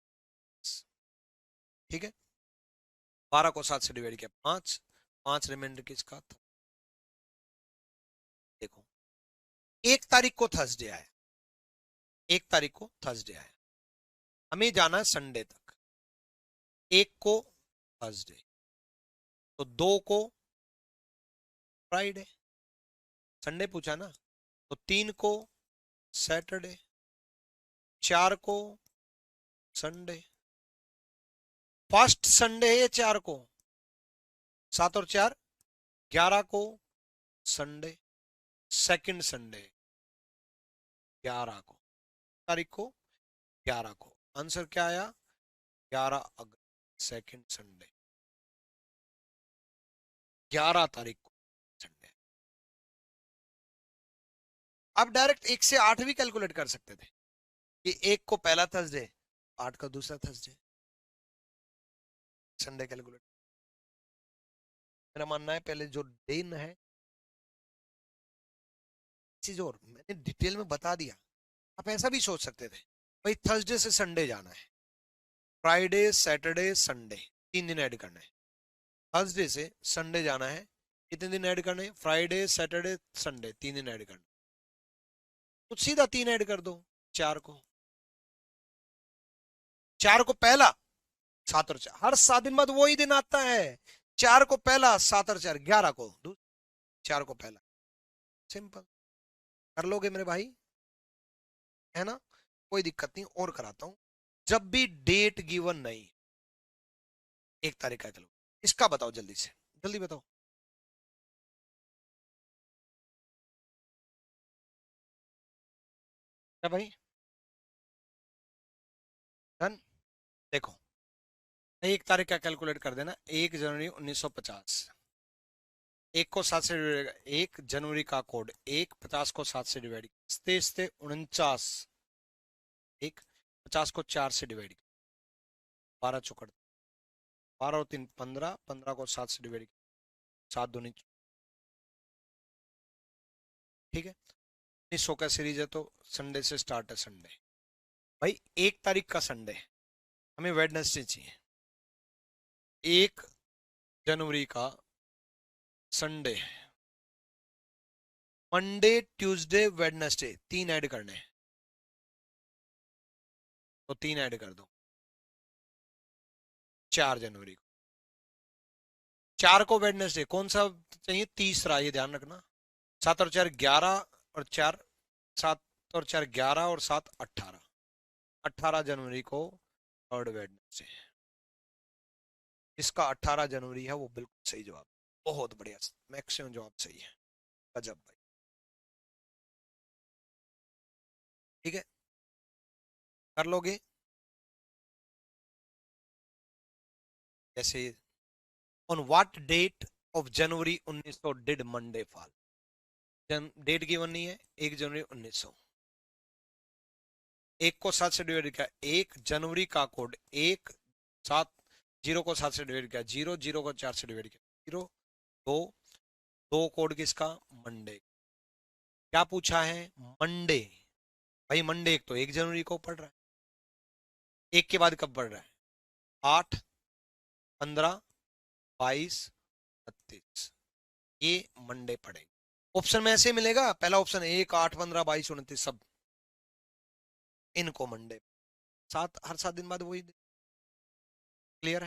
ठीक है, 12 को 7 से डिवाइड किया 5, 5 रिमाइंडर किसका था। देखो 1 तारीख को थर्सडे आया, 1 तारीख को थर्सडे आया, हमें जाना है संडे तक, 1 को थर्सडे, तो 2 को फ्राइडे, संडे पूछा ना, तो 3 को सैटरडे, 4 को संडे, फर्स्ट संडे है 4 को, 7 और 4 11 को संडे, सेकंड संडे 11 को, तारीख को 11 को, आंसर क्या आया 11 अगस्त, सेकंड संडे 11 तारीख को संडे। आप डायरेक्ट 1 से 8 भी कैलकुलेट कर सकते थे कि 1 को पहला थर्सडे, 8 का दूसरा थर्सडे, संडे कैलकुलेट। मेरा मानना है पहले जो दिन है, चीज और मैंने डिटेल में बता दिया। आप ऐसा भी सोच सकते थे भाई थर्सडे से संडे जाना है, फ्राइडे सैटरडे संडे 3 दिन ऐड करना है, थर्सडे से संडे जाना है, कितने दिन ऐड करने, फ्राइडे सैटरडे संडे 3 दिन ऐड करना, तो सीधा 3 ऐड कर दो, 4 को, 4 को पहला, 7 और 4, हर 7 दिन बाद वही दिन आता है, 4 को पहला, 7 और 4 11 को 4 को पहला, सिंपल। कर लोगे मेरे भाई, है ना? कोई दिक्कत नहीं, और कराता हूं। जब भी डेट गिवन नहीं, 1 तारीख का चलो, इसका बताओ जल्दी से, जल्दी बताओ। क्या भाई? डन। देखो, 1 तारीख का कैलकुलेट कर देना, 1 जनवरी 1950। 1 को 7 से डिवाइड, 1 जनवरी का कोड, 1 50 को 7 से डिवाइड, 49, 1 50 को 4 से डिवाइड, 12 चौकड़, 12 और 3 15, 15 को 7 से डिवाइड, 7 दूनी, ठीक है। 1900 का सीरीज है, तो संडे से स्टार्ट है, संडे। भाई 1 तारीख का संडे, हमें वेडनेसडे चाहिए। 1 जनवरी का Sunday, Monday Tuesday Wednesday, 3 add करने हैं, तो 3 ऐड कर दो। 4 जनवरी को, 4 को वेडनेसडे कौन सा चाहिए? तीसरा, ये ध्यान रखना। 7 और 4 11, और 7 और 4 11, और 7 18, 18 जनवरी को थर्ड वेडनेसडे। इसका 18 जनवरी है, वो बिल्कुल सही जवाब, बहुत बढ़िया, मैक्सिमम जवाब सही है, गजब भाई। ठीक है, कर लोगे जैसे। On what date of January 1900 did Monday fall? Date given नहीं है, 1 जनवरी 1900। 1 को 7 से डिवाइड किया, 1 जनवरी का कोड, 1 7, 0 को 7 से डिवाइड किया 0, 0 को 4 से डिवाइड किया 0, 2, 2 कोड किसका? मंडे। क्या पूछा है? मंडे। भाई मंडे एक तो 1 जनवरी को पढ़ रहा है, एक के बाद कब पढ़ रहा है? 8, 15, 22, 32, ये मंडे पढ़ेंगे। ऑप्शन में ऐसे मिलेगा, पहला ऑप्शन 1, 8, 15, 22, 29, सब इनको मंडे, 7 हर 7 दिन बाद वही। क्लियर है?